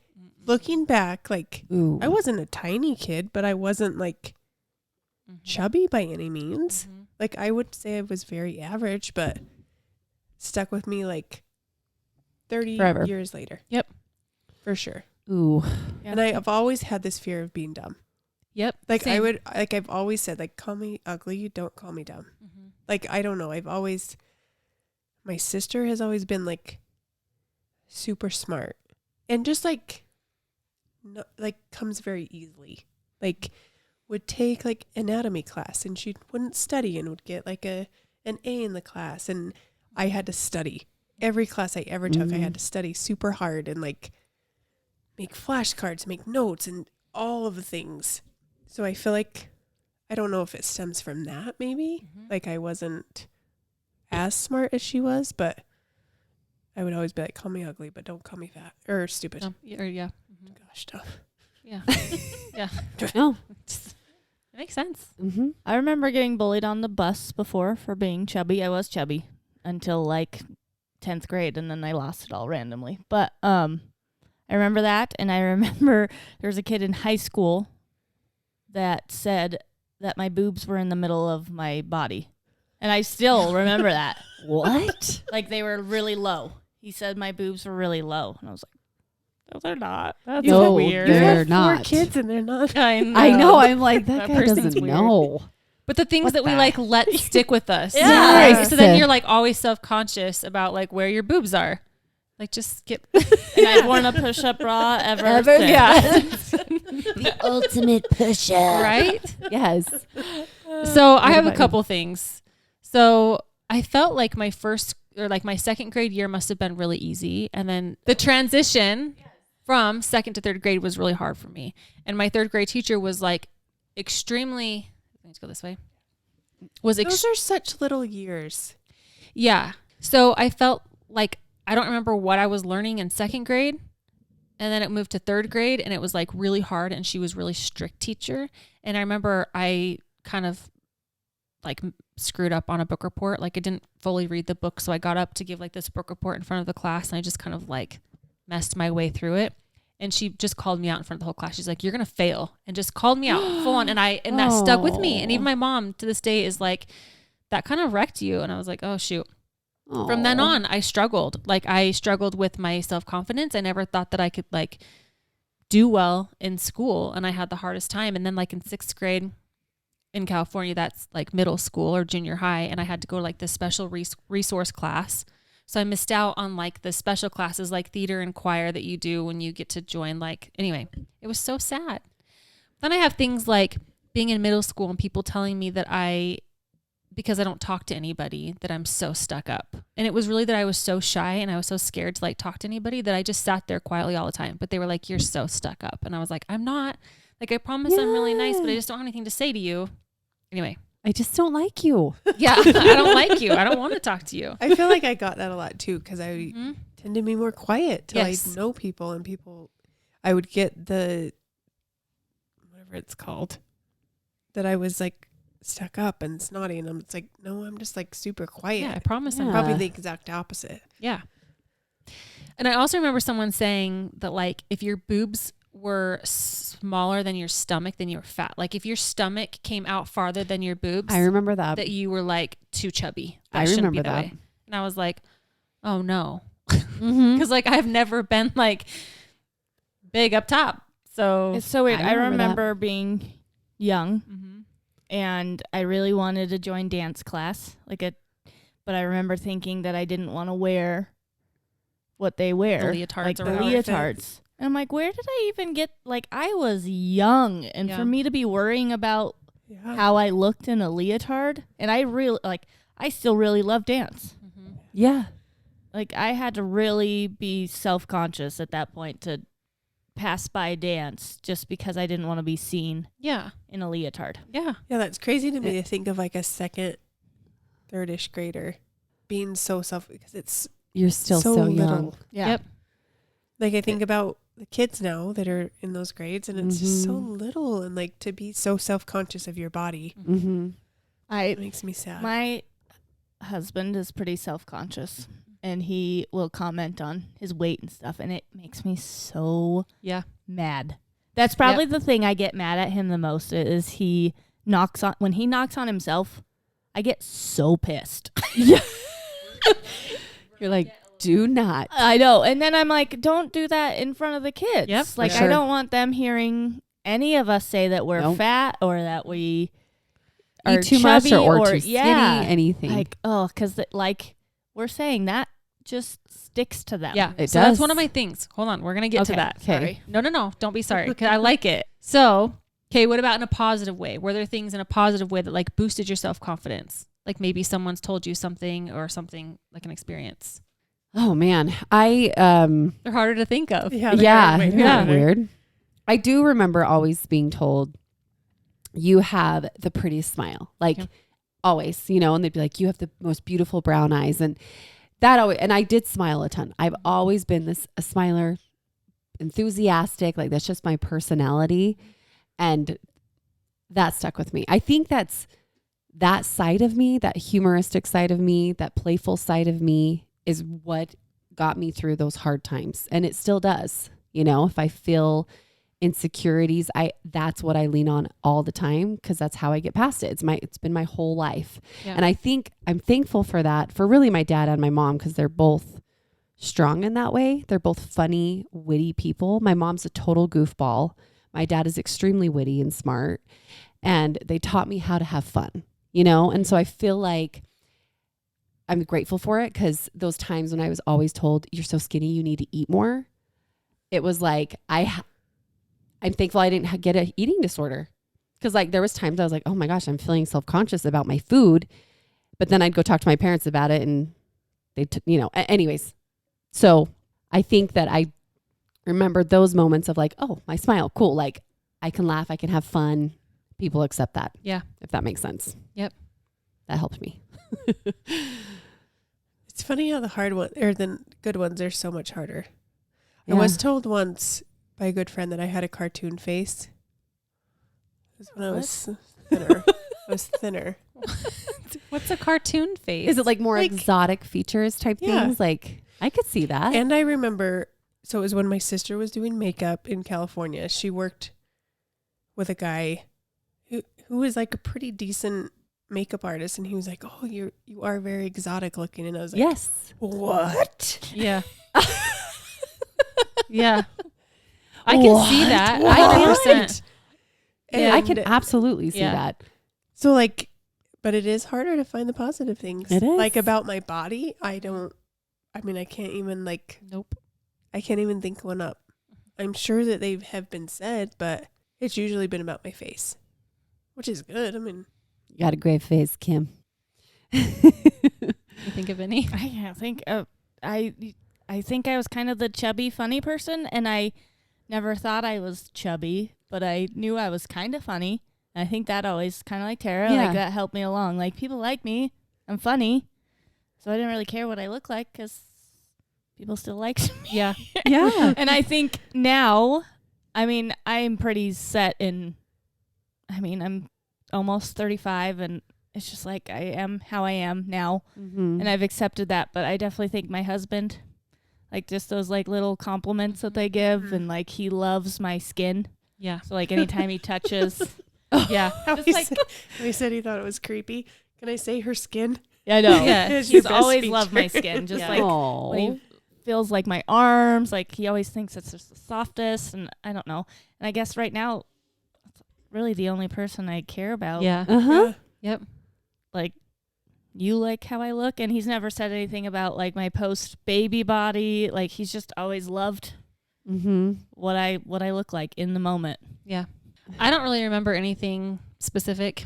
looking back, like, Ooh. I wasn't a tiny kid, but I wasn't, like, chubby by any means. Like, I would say I was very average, but stuck with me, like, 30 Forever. years later. Yep. For sure. Ooh. And I've always had this fear of being dumb. Yep. Like, Same. I've always said, like, call me ugly, don't call me dumb. Like, I don't know. My sister has always been, like, super smart. And just, like, no, like, comes very easily. Like, would take, like, anatomy class, and she wouldn't study and would get, like, an A in the class. And I had to study. Every class I ever took, I had to study super hard and, like, make flashcards, make notes, and all of the things. So I feel like, I don't know if it stems from that, maybe. Like, I wasn't as smart as she was, but I would always be like, call me ugly, but don't call me fat or stupid. No, yeah. Gosh, tough. Yeah. Yeah. No. It makes sense. Mm-hmm. I remember getting bullied on the bus before for being chubby. I was chubby until like 10th grade, and then I lost it all randomly. But I remember that, and I remember there was a kid in high school that said that my boobs were in the middle of my body. And I still remember that. What? Like, they were really low. He said my boobs were really low. And I was like, no, they're not. That's No, weird. they're You have 4 not. kids, and they're not. I know. I know. I'm like, that That guy person's doesn't weird. know. But the things What that we the- like let stick with us. Yeah. Right? So then you're like always self-conscious about like where your boobs are. Like just skip. And I've worn a push-up bra ever Ever? since. Yeah. The ultimate pusher. Right? Yes. So I What have a about you? couple things. So I felt like my first or like my second grade year must have been really easy. And then the transition from second to third grade was really hard for me. And my third grade teacher was like extremely, let's go this way. Those are such little years. Yeah. So I felt like I don't remember what I was learning in second grade. And then it moved to third grade and it was like really hard and she was really strict teacher. And I remember I kind of like screwed up on a book report. Like I didn't fully read the book. So I got up to give like this book report in front of the class and I just kind of like messed my way through it. And she just called me out in front of the whole class. She's like, you're going to fail, and just called me out full on. And that stuck with me. And even my mom to this day is like, that kind of wrecked you. And I was like, oh shoot. From then on, I struggled. Like I struggled with my self-confidence. I never thought that I could like do well in school, and I had the hardest time. And then like in 6th grade in California, that's like middle school or junior high, and I had to go to like this special resource class. So I missed out on like the special classes like theater and choir that you do when you get to join. Like, anyway, it was so sad. Then I have things like being in middle school and people telling me that because I don't talk to anybody, that I'm so stuck up. And it was really that I was so shy and I was so scared to like talk to anybody that I just sat there quietly all the time. But they were like, you're so stuck up. And I was like, I'm not. Like, I promise I'm really nice, but I just don't have anything to say to you. Anyway. I just don't like you. Yeah, I don't like you. I don't want to talk to you. I feel like I got that a lot too, because I tend to be more quiet till Yes. I know people, and I would get the, whatever it's called, that I was like stuck up and snotty, and it's like, no, I'm just like super quiet. Yeah, I promise I'm Yeah. Probably the exact opposite. Yeah. And I also remember someone saying that like if your boobs were smaller than your stomach, then you were fat. Like if your stomach came out farther than your boobs, I remember that. that you were like too chubby. That I shouldn't be remember that that. way. And I was like, oh no. Mhm. Because like I've never been like big up top. So It's so weird. I I remember that. remember being young Mhm. and I really wanted to join dance class, but I remember thinking that I didn't want to wear what they wear, The leotards like or the whatever. leotards. And I'm like, where did I even get? Like, I was young, and Yeah. for me to be worrying about Yeah. how I looked in a leotard, and I still really love dance. Mhm. Yeah. Like, I had to really be self-conscious at that point to pass by dance just because I didn't want to be seen Yeah. in a leotard. Yeah. Yeah, that's crazy to me to think of like a second, third-ish grader being so because it's You're still so, young. little. Yeah. Yep. Like I think about the kids now that are in those grades, and it's just so Mhm. little, and like to be so self-conscious of your body, Mm-hmm. it makes me sad. My husband is pretty self-conscious, and he will comment on his weight and stuff, and it makes me so Yeah. mad. That's probably the thing I get mad at him the most is when he knocks on himself, I get so pissed. You're like, do not. I know. And then I'm like, don't do that in front of the kids. Yep, Like, for sure. I don't want them hearing any of us say that we're Nope. fat or that we are Eat too much chubby or too skinny, yeah. anything. Like, oh, because like we're saying that just sticks to them. Yeah. It So that's does. one of my things. Hold on. We're going to get to Okay, that. okay. Sorry. No. Don't be sorry. Because I like it. So, okay, what about in a positive way? Were there things in a positive way that like boosted your self-confidence? Like maybe someone's told you something or something like an experience. Oh man. They're harder to think of. yeah, Yeah. they're way Yeah. harder. Weird. I do remember always being told you have the prettiest smile. Like Yeah. always, and they'd be like, you have the most beautiful brown eyes. And that always, and I did smile a ton. I've always been a smiler, enthusiastic. Like that's just my personality. And that stuck with me. I think that's that side of me, that humoristic side of me, that playful side of me is what got me through those hard times. And it still does. If I feel insecurities, that's what I lean on all the time because that's how I get past it. It's been my whole life. Yeah. And I think I'm thankful for that, for really my dad and my mom, because they're both strong in that way. They're both funny, witty people. My mom's a total goofball. My dad is extremely witty and smart. And they taught me how to have fun, And so I feel like I'm grateful for it because those times when I was always told, you're so skinny, you need to eat more. It was like, I'm thankful I didn't get an eating disorder. Because like there was times I was like, oh my gosh, I'm feeling self-conscious about my food. But then I'd go talk to my parents about it and they, anyways. So I think that I remembered those moments of like, oh, my smile, cool. Like I can laugh, I can have fun. People accept that. Yeah. If that makes sense. Yep. That helped me. It's funny how the hard one or the good ones are so much harder. Yeah. I was told once by a good friend that I had a cartoon face. It was when I was thinner. I was thinner. What's a cartoon face? Is it like more Like- exotic features type Yeah. things? Like I could see that. And I remember, so it was when my sister was doing makeup in California. She worked with a guy who was like a pretty decent makeup artist, and he was like, "Oh, you are very exotic looking," and I was like, Yes. "What?" Yeah. Yeah. I can see that. What? 100%. I can absolutely see Yeah. that. So like, but it is harder to find the positive things. It is. Like about my body, I can't even Nope. I can't even think one up. I'm sure that they have been said, but it's usually been about my face, which is good. I mean, You got a great face, Kim. You think of any? I can't think of. I think I was kind of the chubby, funny person, and I never thought I was chubby, but I knew I was kind of funny. I think that always kind of like Tara, Yeah. like that helped me along. Like people like me, I'm funny, so I didn't really care what I looked like because people still liked me. Yeah. Yeah. And I think now, I mean, I'm pretty set in. I mean, I'm almost 35, and it's just like I am how I am now. Mm-hmm. And I've accepted that, but I definitely think my husband, like just those like little compliments that they give, and like he loves my skin. Yeah. So like anytime he touches, Yeah. just like he said he thought it was creepy. Can I say her skin? I know, Yeah. It's your he's best always feature. loved my skin. Just Yeah. like Oh. when he feels like my arms, like he always thinks it's just the softest, and I don't know. And I guess right now, it's really the only person I care about. Yeah. Uh-huh. Yep. Like you like how I look, and he's never said anything about like my post baby body. Like he's just always loved Mm-hmm. what I look like in the moment. Yeah. I don't really remember anything specific.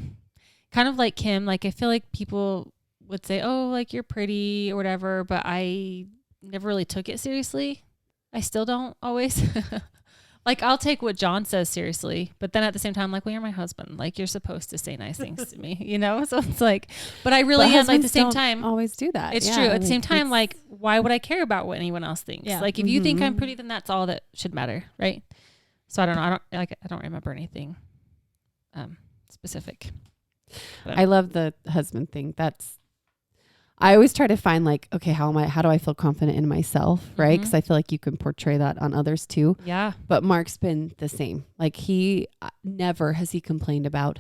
Kind of like Kim, like I feel like people would say, "Oh, like you're pretty" or whatever, but I never really took it seriously. I still don't always. Like I'll take what John says seriously, but then at the same time, like, well, you're my husband. Like you're supposed to say nice things to me, you know? So it's like, but I really am like at the same time. always do that. It's Yeah, true. At the same like, time, it's- like, why would I care about what anyone else thinks? Yeah. Like, if you think I'm Mhm. pretty, then that's all that should matter, right? So I don't know. I don't remember anything specific. I love the husband thing. I always try to find like, okay, how do I feel confident in myself, right? Mhm. Because I feel like you can portray that on others too. Yeah. But Mark's been the same. Like he never has he complained about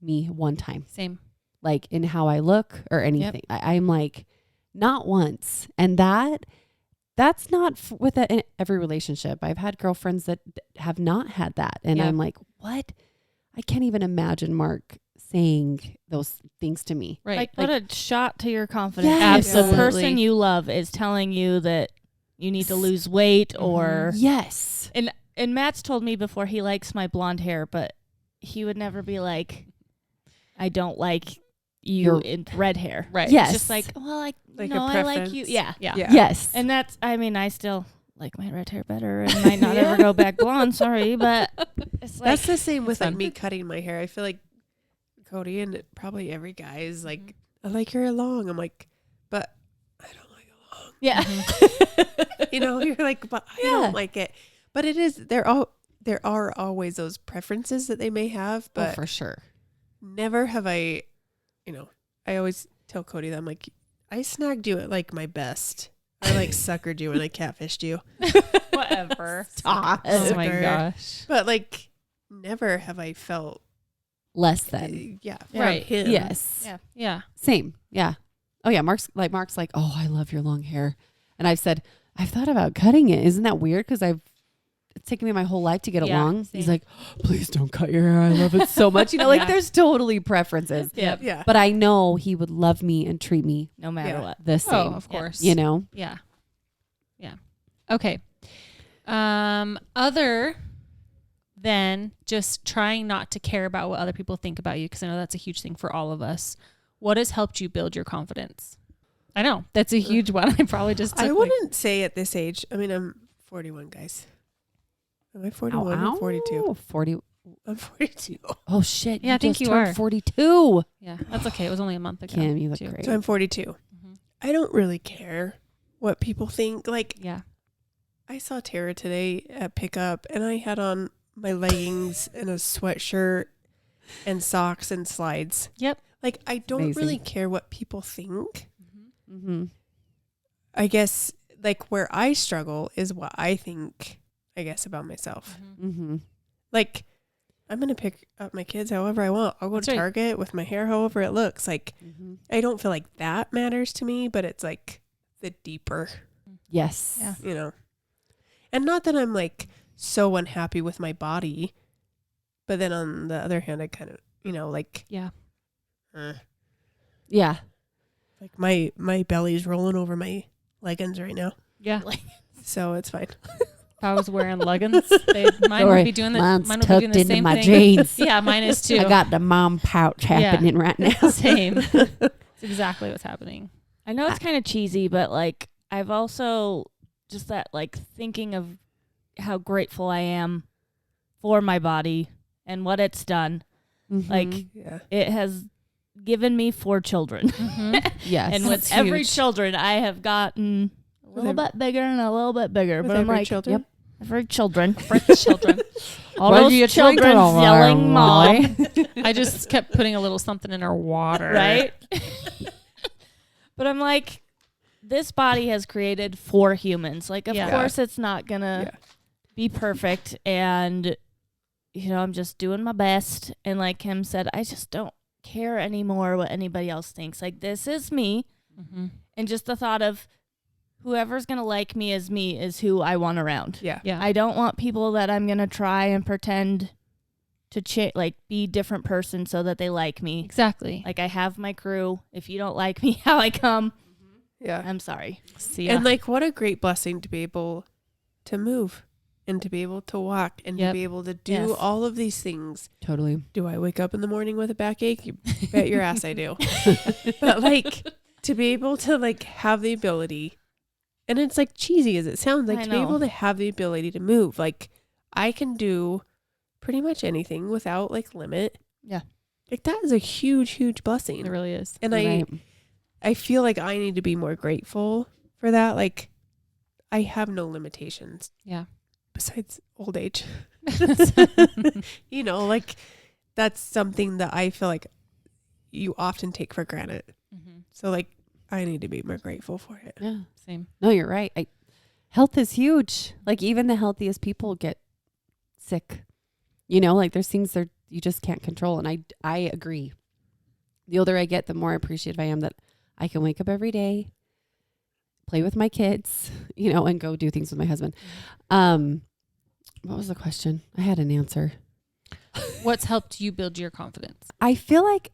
me one time, Same. like in how I look or anything. I'm like, not once. And that's not with in every relationship. I've had girlfriends that have not had that. And Yeah. I'm like, what? I can't even imagine Mark saying those things to me. Right. Like, what a shot to your confidence. Yes. If the Absolutely. person you love is telling you that you need to lose weight or Yes. and Matt's told me before he likes my blonde hair, but he would never be like, I don't like you Your- in red hair. Right. Yes. It's just like, well, Like a no, I like you. preference. Yeah. Yeah. Yeah. Yes. And that's, I mean, I still like my red hair better and might not ever go back blonde. Sorry, but it's like, That's the same with like fun. me cutting my hair. I feel like Cody and probably every guy is like, I like your long. I'm like, but I don't like it long. yeah. You know, you're like, but I Yeah. don't like it. But it is there are always those preferences that they may have, Oh, but for sure. never have I, I always tell Cody that I'm like, I snagged you at like my best. I like suckered you and I catfished you. Whatever. Stop. Oh my Sucker. gosh. But like never have I felt Less than. yeah, Right. from him. Yes. Yeah. Yeah. Same. Yeah. Oh yeah. Mark's like, oh, I love your long hair. And I've said, I've thought about cutting it. Isn't that weird? Because it's taken me my whole life to get it Yeah, long. He's same. like, please don't cut your hair. I love it so much. Like Yeah. there's totally preferences. Yep. Yeah. But I know he would love me and treat me No matter Yeah. what. the same. Oh, of Yeah. course. You know? Yeah. Yeah. Okay. Other than just trying not to care about what other people think about you, because I know that's a huge thing for all of us. What has helped you build your confidence? I know that's a huge one. I probably just took I like- wouldn't say at this age. I mean, I'm 41, guys. Am I 41? I'm 42. 40. I'm 42. Oh shit. Yeah, I think just you turned are. 42. Yeah, that's okay. It was only a month ago. Kim, you look too. great. So I'm 42. Mhm. I don't really care what people think. Like, Yeah. I saw Tara today at pickup and I had on my leggings and a sweatshirt and socks and slides. Yep. Like, I don't Amazing. really care what people think. Mm-hmm. I guess, like, where I struggle is what I think, I guess, about myself. Mm-hmm. Like, I'm going to pick up my kids however I want. I'll go That's to right. Target with my hair however it looks. Like, Mm-hmm. I don't feel like that matters to me, but it's like the deeper, Yes. Yeah. you know. And not that I'm like so unhappy with my body. But then on the other hand, I kind of, like, Yeah. Yeah. like my belly's rolling over my leggings right now. Yeah. So it's fine. If I was wearing leggings, mine Sorry, would be doing mine's mine would be tucked doing the into same my thing. jeans. Yeah, mine is too. I got the mom pouch happening right now. Same. It's exactly what's happening. I know it's kind of cheesy, but like I've also just that like thinking of how grateful I am for my body and what it's done. Like Mhm. Yeah. it has given me 4 children. Yes. And with That's every huge. children, I have gotten a little With bit bigger and a little bit bigger. With But I'm every like, children. Yep. every children. Children. All What are those you children drinking over yelling there, mom. I just kept putting a little something in her water. Right? But I'm like, this body has created 4 humans. Like, of Yeah. course it's not going to Yeah. be perfect. And, I'm just doing my best. And like Kim said, I just don't care anymore what anybody else thinks. Like, this is me. Mm-hmm. And just the thought of whoever's going to like me as me is who I want around. Yeah. Yeah. I don't want people that I'm going to try and pretend to be different person so that they like me. Exactly. Like, I have my crew. If you don't like me how I come, Yeah. I'm sorry. See ya. And like, what a great blessing to be able to move and to be able to walk and to Yep. be able to do Yes. all of these things. Totally. Do I wake up in the morning with a backache? You bet your ass I do. But like, to be able to like have the ability, and it's like cheesy as it sounds, like I to be know. able to have the ability to move. Like, I can do pretty much anything without like limit. Yeah. Like, that is a huge, huge blessing. It really is. And Right. I feel like I need to be more grateful for that. Like, I have no limitations Yeah. besides old age. Like, that's something that I feel like you often take for granted. Mm-hmm. So like, I need to be more grateful for it. Yeah. Same. No, you're right. Health is huge. Like, even the healthiest people get sick. Like, there's things that you just can't control. And I agree. The older I get, the more appreciative I am that I can wake up every day, play with my kids, and go do things with my husband. What was the question? I had an answer. What's helped you build your confidence? I feel like,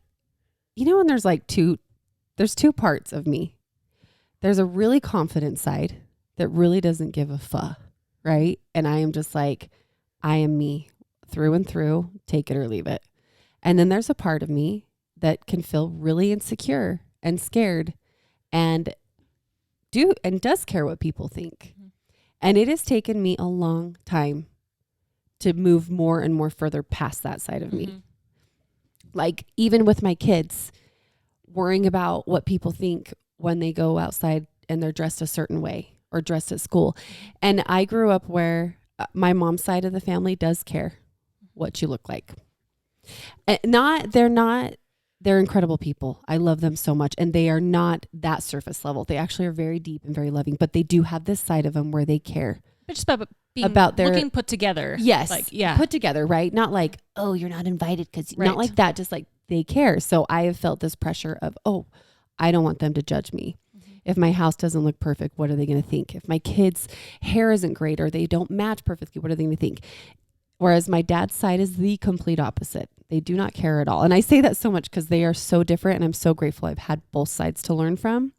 when there's like there's 2 parts of me. There's a really confident side that really doesn't give a fuck, right? And I am just like, I am me through and through, take it or leave it. And then there's a part of me that can feel really insecure and scared and does care what people think. Mhm. And it has taken me a long time to move more and more further past that side of me. Mhm. Like, even with my kids, worrying about what people think when they go outside and they're dressed a certain way or dressed at school. And I grew up where my mom's side of the family does care what you look like. They're incredible people. I love them so much. And they are not that surface level. They actually are very deep and very loving, but they do have this side of them where they care. But just about being About their- looking put together. Yes. Like, yeah. Put together, right? Not like, oh, you're not invited because Right. not like that. Just like they care. So I have felt this pressure of, oh, I don't want them to judge me. Mhm. If my house doesn't look perfect, what are they going to think? If my kids' hair isn't great or they don't match perfectly, what are they going to think? Whereas my dad's side is the complete opposite. They do not care at all. And I say that so much because they are so different. And I'm so grateful I've had both sides to learn from.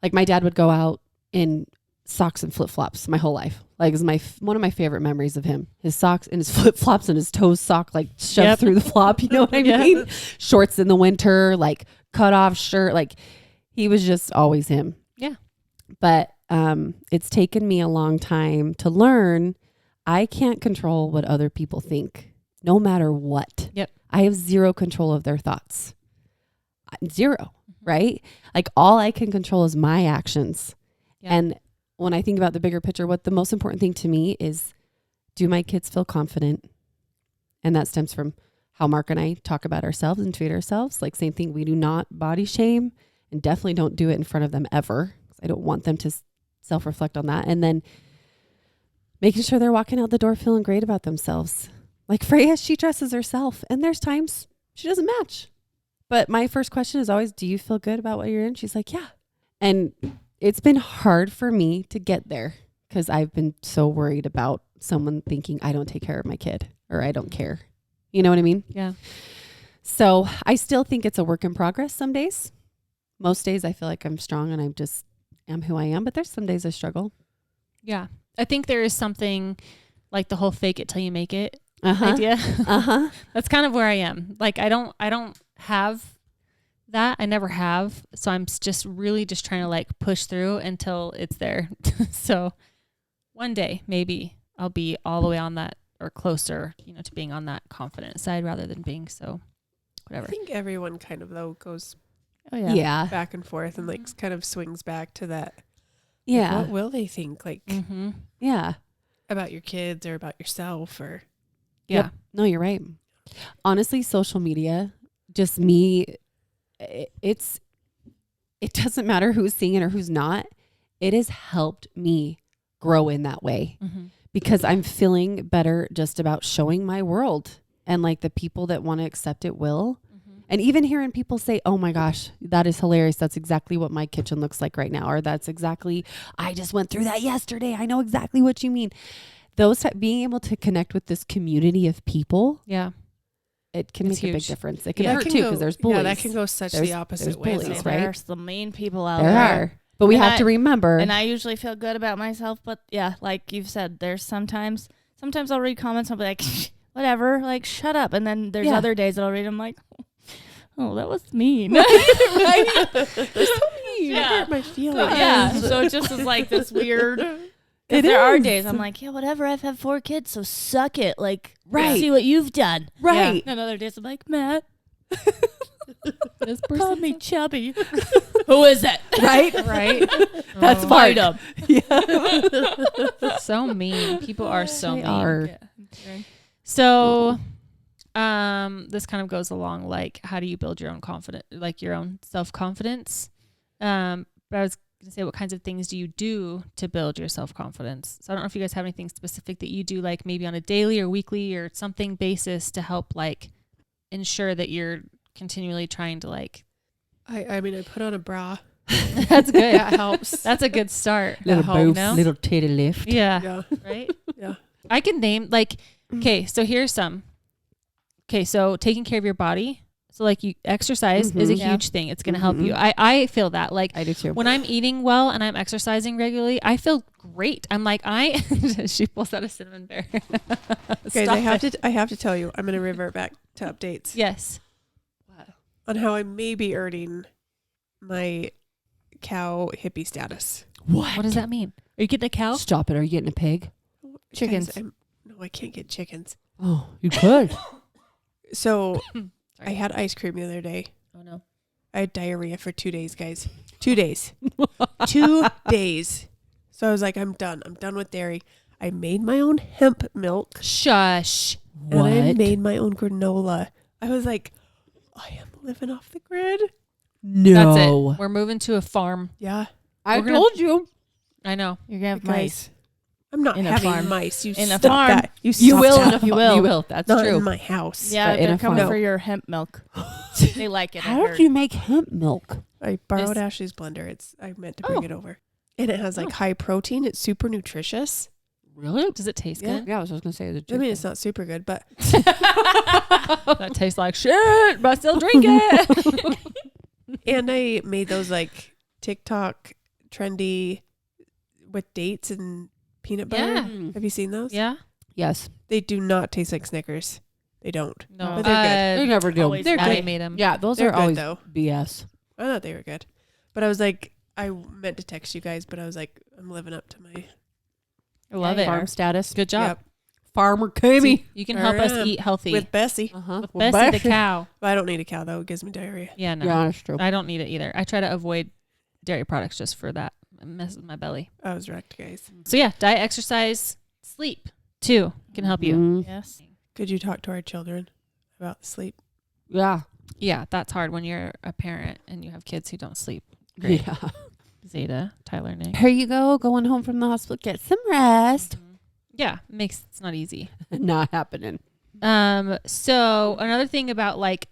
Like, my dad would go out in socks and flip-flops my whole life. Like, it's one of my favorite memories of him. His socks and his flip-flops and his toes sock like shoved Yep. through the flop. You know what I Yeah. mean? Shorts in the winter, like cut off shirt. Like, he was just always him. Yeah. But it's taken me a long time to learn I can't control what other people think, no matter what. Yep. I have zero control of their thoughts. Zero, right? Like, all I can control is my actions. Yeah. And when I think about the bigger picture, what the most important thing to me is, do my kids feel confident? And that stems from how Mark and I talk about ourselves and treat ourselves. Like, same thing, we do not body shame and definitely don't do it in front of them ever. I don't want them to self-reflect on that. And then making sure they're walking out the door feeling great about themselves. Like, Freya, she dresses herself, and there's times she doesn't match. But my first question is always, do you feel good about what you're in? She's like, yeah. And it's been hard for me to get there because I've been so worried about someone thinking I don't take care of my kid or I don't care. You know what I mean? Yeah. So I still think it's a work in progress some days. Most days I feel like I'm strong and I just am who I am, but there's some days I struggle. Yeah. I think there is something like the whole fake it till you make it Uh-huh. idea. Uh-huh. That's kind of where I am. Like I don't have that. I never have. So I'm just really just trying to like push through until it's there. So one day maybe I'll be all the way on that or closer, to being on that confident side rather than being so I whatever. think everyone kind of though goes Oh Yeah. back and forth and like kind of swings back to that. like, Yeah. what will they think like Mm-hmm. Yeah. about your kids or about yourself or Yeah. No, you're right. Honestly, social media, just me, it doesn't matter who's seeing it or who's not. It has helped me grow in that way Mm-hmm. because I'm feeling better just about showing my world, and like the people that want to accept it will. And even hearing people say, oh my gosh, that is hilarious. That's exactly what my kitchen looks like right now. Or that's exactly, I just went through that yesterday. I know exactly what you mean. Being able to connect with this community of people, Yeah. it can It's make a big huge. difference. It can that hurt can too go- because there's bullies. Yeah, that can go such There's- the opposite there's way. bullies, though. right? There's the mean people out There there. are. But we And have to remember. And I usually feel good about myself, but yeah, like you've said, there's sometimes I'll read comments and I'll be like, whatever, like shut up. And then there's Yeah. other days that I'll read, I'm like, oh, that was mean. Right? They're so mean. Yeah. That hurt my feelings. Yeah. So it just is like this weird. It There are is. days I'm like, yeah, whatever. I've had 4 kids, so suck it. Like, Right. see what you've done. Right. And other days I'm like, Matt, This call me chubby. Who is it? Right? right. That's Oh, Mark. Fight 'em. Yeah. so mean. People are so They mean. are. So, this kind of goes along like, how do you build your own your own self-confidence? But I was going to say, what kinds of things do you do to build your self-confidence? So I don't know if you guys have anything specific that you do, like maybe on a daily or weekly or something basis to help like ensure that you're continually trying to like, I mean, I put on a bra. that's good. That helps. That's a good start. Little That boof, helps. little titty lift. Yeah. Yeah. Right. Yeah. I can name like, okay, so here's some. Okay, so taking care of your body. So like you exercise is a Mhm. Yeah. huge thing. It's going to help you. Mhm. I feel that like I do too. when I'm eating well and I'm exercising regularly, I feel great. I'm like, she pulls out a cinnamon bear. Guys, I have to tell you, I'm going to revert back to updates Yes. on how I may be earning my cow hippie status. What does that mean? Are you getting a cow? Stop it. Are you getting a pig? Chickens. Guys, no, I can't get chickens. Oh, you could. So Sorry. I had ice cream the other day. Oh no. I had diarrhea for 2 days, guys. 2 days. 2 days. So I was like, I'm done. I'm done with dairy. I made my own hemp milk. Shush. And I What? made my own granola. I was like, I am living off the grid. No. That's it. We're moving to a farm. Yeah. I We're gonna- told you. I know. You're going to have Guys, mice. I'm not In a having farm. mice. You In a stop farm. that. You stop will. that. You will. You will. That's Not true. in my house. Yeah, But in they're a coming farm. for your hemp milk. They like it. I How heard. did you make hemp milk? I borrowed This- Ashley's blender. I meant to bring Oh. it over. And it has like high protein. It's super nutritious. Really? Does it taste Yeah. good? Yeah, I was just gonna say. I mean, it's not super good, but That tastes like shit, but I still drink it. and I made those like TikTok trendy with dates and peanut butter. Yeah. Have you seen those? Yeah. Yes. They do not taste like Snickers. They don't. No. But they're They never do. Always They're good. I good. made them. Yeah, those They're are good, always though. BS. I thought they were good. But I was like, I meant to text you guys, but I was like, I'm living up to my. I love Yeah, it. you are. Farm status. Good job. Yep. Farmer Kimmy. You can help us I am. eat healthy. With Bessie. Uh-huh. With Bessie the cow. But I don't need a cow, though. It gives me diarrhea. Yeah, no. Yeah, that's true. I don't need it either. I try to avoid dairy products just for that. It messes with my belly. I was wrecked, guys. So yeah, diet, exercise, sleep too can help you. Mm, Yes. Could you talk to our children about sleep? yeah. Yeah, that's hard when you're a parent and you have kids who don't sleep. Great. Yeah. Zeta, Tyler, Nick. Here you go. Going home from the hospital. Get some rest. Yeah, it's not easy. Not happening. So another thing about like,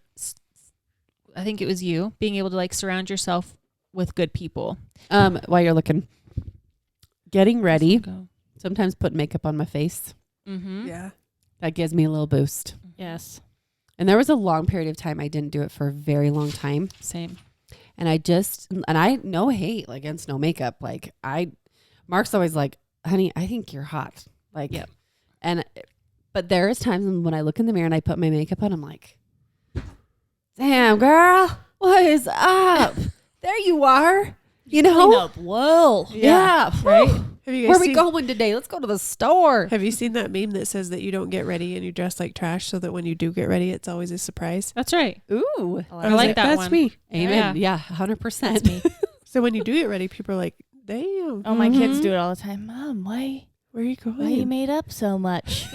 I think it was you being able to like surround yourself with good people. While you're looking. Getting ready. Go. Sometimes put makeup on my face. Mm-hmm. Yeah. That gives me a little boost. Yes. And there was a long period of time I didn't do it for a very long time. Same. And I no hate against no makeup. Mark's always like, honey, I think you're hot. Yep. But there is times when I look in the mirror and I put my makeup on, I'm like, damn, girl, what is up? There you are. You Clean know? up. Whoa. Yeah. Right? Have you Where guys are we seen, going today? Let's go to the store. Have you seen that meme that says that you don't get ready and you dress like trash so that when you do get ready, it's always a surprise? That's right. Ooh. I like that That's one. me. Amen. Yeah. Yeah, 100%. That's me. So when you do get ready, people are like, damn, Oh, my kids Mhm. do it all the time. Mom, why where are you are you going? made up so much?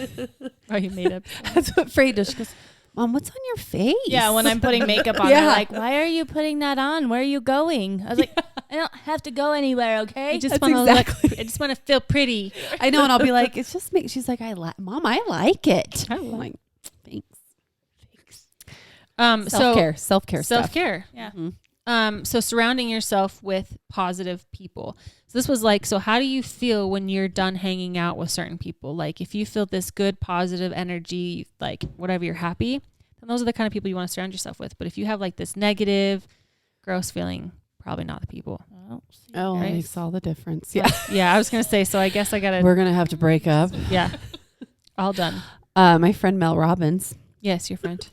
Oh, you made up. That's what Frey does. She goes, Mom, what's on your face? Yeah, when I'm putting makeup on, Yeah. they're like, why are you putting that on? Where are you going? I was like, I don't have to go anywhere, okay? I just That's want to exactly- look. I just want to feel pretty. I know, and I'll be like, it's just me. She's like, Mom, I like it. I I'm like, thanks. So Self-care stuff. self-care. Yeah. Mhm. So surrounding yourself with positive people. So this was like, so how do you feel when you're done hanging out with certain people? Like if you feel this good, positive energy, like whatever, you're happy, then those are the kind of people you want to surround yourself with. But if you have like this negative, gross feeling, probably not the people. Oh, Right. I saw the difference. Yeah. Yeah. I was going to say, so I guess I got to, We're going to have to break up. yeah, all done. My friend Mel Robbins, Yes, your friend.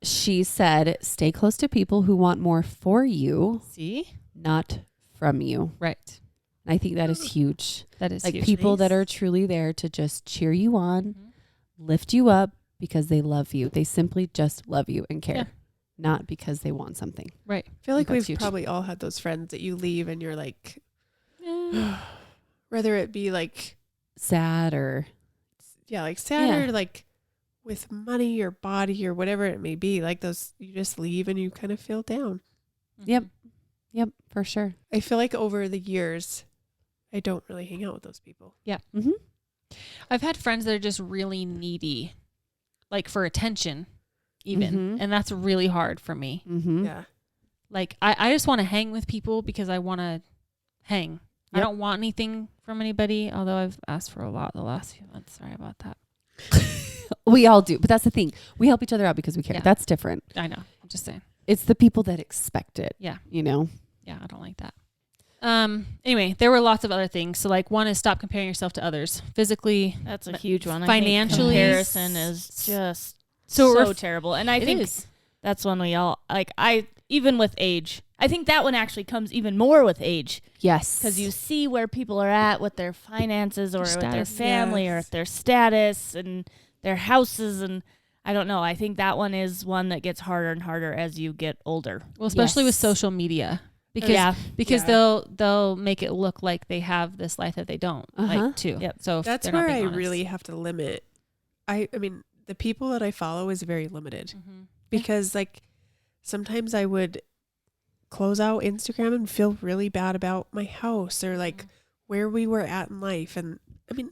she said, stay close to people who want more for you, See? not from you. Right. And I think that is huge. That is Like huge. people that are truly there to just cheer you on, Mhm. lift you up because they love you. They simply just love you and care, Yeah. not because they want something. Right. I feel like That's we've huge. probably all had those friends that you leave and you're like, Yeah. whether it be like, Sad or yeah, like sad Yeah. or like with money or body or whatever it may be, like those, you just leave and you kind of feel down. Yep. Mhm. Yep, for sure. I feel like over the years, I don't really hang out with those people. Mm-hmm. I've had friends that are just really needy, like for attention, even. Mhm. And that's really hard for me. Mm-hmm. Yeah. Like, I just want to hang with people because I want to hang. I Yep. don't want anything from anybody, although I've asked for a lot the last few months. Sorry about that. We all do, but that's the thing. We help each other out because we care. Yeah. That's different. I know. I'm just saying. It's the people that expect it. Yeah. You know? Yeah, I don't like that. Anyway, there were lots of other things. So, like, one is stop comparing yourself to others physically. That's a But huge one. I think financially- comparison is just So so ref- terrible. And I It think is. that's when we all, like, even with age, I think that one actually comes even more with age Yes. because you see where people are at with their finances or with their status. family or Yes. with their status and their houses. And I don't know. I think that one is one that gets harder and harder as you get older. Well, especially with Yes. social media. Because Yeah. they'll make it look like they have this life that they don't, Uh-huh. like, too. Yep. So if That's they're not where being I honest. really have to limit. I mean, the people that I follow is very limited Mhm. because like sometimes I would close out Instagram and feel really bad about my house or like where we were at in life. And I mean,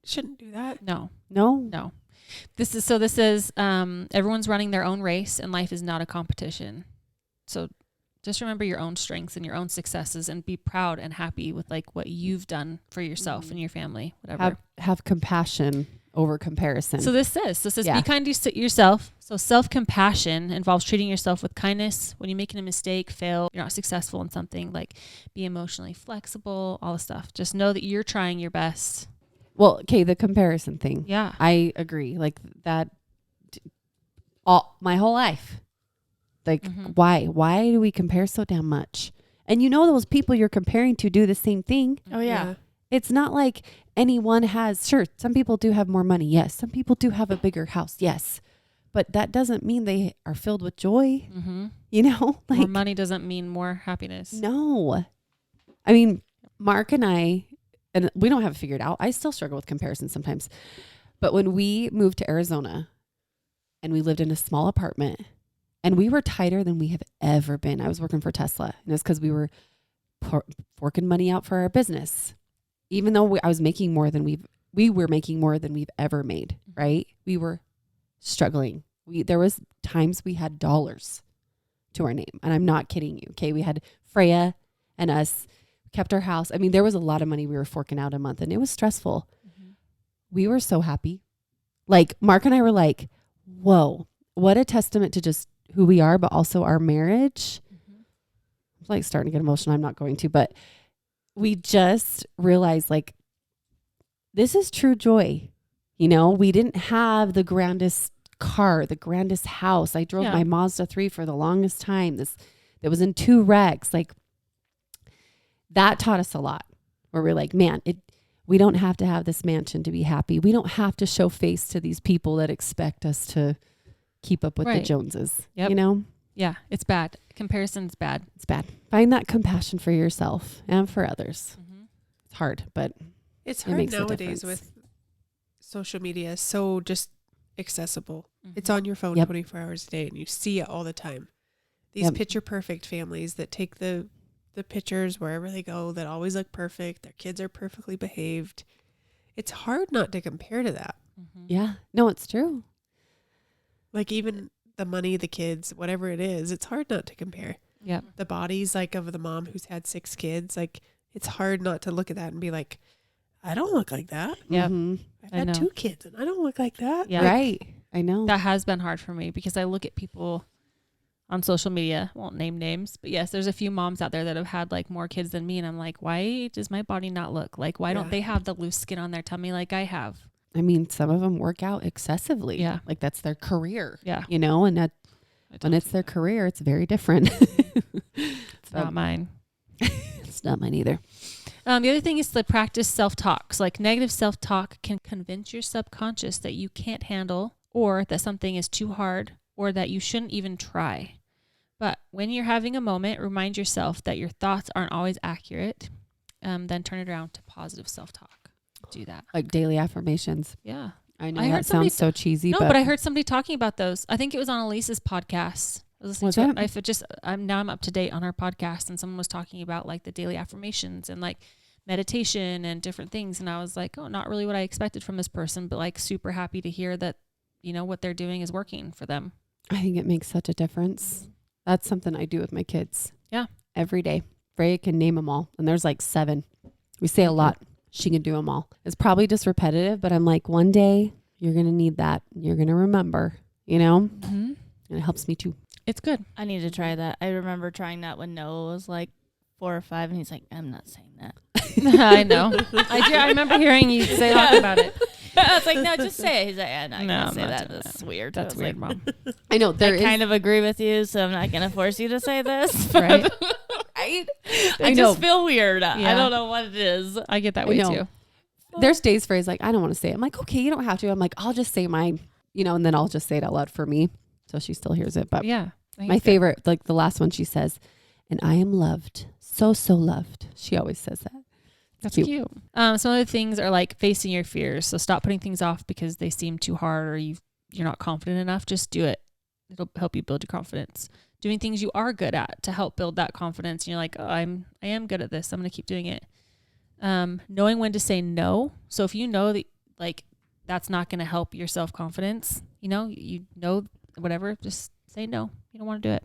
shouldn't do that. No. No. This is everyone's running their own race and life is not a competition. So just remember your own strengths and your own successes and be proud and happy with like what you've done for yourself Mhm. and your family, whatever. Have compassion over comparison. So this says Yeah. be kind to yourself. So self-compassion involves treating yourself with kindness. When you're making a mistake, fail, you're not successful in something, like be emotionally flexible, all the stuff. Just know that you're trying your best. well, okay, the comparison thing. Yeah. I agree. Like that all my whole life. Like Mhm. why do we compare so damn much? And you know those people you're comparing to do the same thing. Oh, yeah. It's not like anyone has, sure, some people do have more money. Yes. Some people do have a bigger house. Yes. But that doesn't mean they are filled with joy, Mm-hmm. you know? More Like money doesn't mean more happiness. no. I mean, Mark and I, and we don't have it figured out. I still struggle with comparison sometimes. But when we moved to Arizona and we lived in a small apartment and we were tighter than we have ever been. I was working for Tesla and it's because we were forking money out for our business. Even though I was making more than we were making more than we've ever made, right? We were struggling. There was times we had dollars to our name. And I'm not kidding you. Okay. We had Freya and us kept our house. I mean, there was a lot of money we were forking out a month and it was stressful. We were so happy. Like Mark and I were like, whoa, what a testament to just who we are, but also our marriage. I'm like starting to get emotional. I'm not going to, but we just realized like, this is true joy. You know, we didn't have the grandest car, the grandest house. I drove my Mazda 3 for the longest time. That was in 2 wrecks. Like that taught us a lot where we're like, man, we don't have to have this mansion to be happy. We don't have to show face to these people that expect us to keep up with the Joneses. Yep. You know? Yeah, it's bad. Comparison's bad. It's bad. Find that compassion for yourself and for others. It's hard, but It's it hard makes a nowadays difference. with social media. So just accessible. Mm-hmm. It's on your phone Yep. 24 hours a day and you see it all the time. These Yep. picture perfect families that take the pictures wherever they go that always look perfect. Their kids are perfectly behaved. It's hard not to compare to that. Yeah. No, it's true. Like even the money, the kids, whatever it is, it's hard not to compare. Yep. The bodies like of the mom who's had 6 kids, like it's hard not to look at that and be like, I don't look like that. Yep. Mhm. I've I had know. 2 kids and I don't look like that. Yeah. Like, Right. I know. That has been hard for me because I look at people on social media, won't name names, but yes, there's a few moms out there that have had like more kids than me. And I'm like, why does my body not look like, why don't Yeah. they have the loose skin on their tummy like I have? I mean, some of them work out excessively. Yeah. Like that's their career, Yeah. you know, and that I when don't it's do their that. career, it's very different. It's not mine. It's not mine either. The other thing is to practice self-talk. So like negative self-talk can convince your subconscious that you can't handle or that something is too hard or that you shouldn't even try. But when you're having a moment, remind yourself that your thoughts aren't always accurate. Then turn it around to positive self-talk. Do that. Like daily affirmations. Yeah. I know I heard that somebody sounds so cheesy, No, but I heard somebody talking about those. I think it was on Elise's podcast. I was listening Was to it? it. If it just, I'm up to date on her podcast, and someone was talking about like the daily affirmations and like meditation and different things. And I was like, oh, not really what I expected from this person, but like super happy to hear that, you know, what they're doing is working for them. I think it makes such a difference. That's something I do with my kids. Yeah. Every day. Freya can name them all. And there's like 7. We say a lot. She can do them all. It's probably just repetitive, but I'm like, one day you're going to need that. You're going to remember, you know, Mm-hmm. and it helps me too. It's good. I need to try that. I remember trying that when Noah was like 4 or 5, and he's like, I'm not saying that. I know. I remember hearing you say talk about it. I was like, no, just say it. He's like, I'm not No, going I'm to say not that. doing That's that. weird. That's weird, Mom. I know there I is. kind of agree with you, so I'm not going to force you to say this. Right. I I know. just feel weird. I Yeah. don't know what it is. I get that I way know. too. There's days Freya's like, I don't want to say it. I'm like, okay, you don't have to. I'm like, I'll just say mine, you know, and then I'll just say it out loud for me. So she still hears it. But Yeah. I my think favorite, like the last one she says, and I am loved. So, so loved. She always says that. That's Cute. cute. Some other things are like facing your fears. So stop putting things off because they seem too hard or you're not confident enough. Just do it. It'll help you build your confidence. Doing things you are good at to help build that confidence. And you're like, oh, I am good at this. I'm going to keep doing it. Knowing when to say no. So if you know that like that's not going to help your self-confidence, you know, whatever, just say no. You don't want to do it.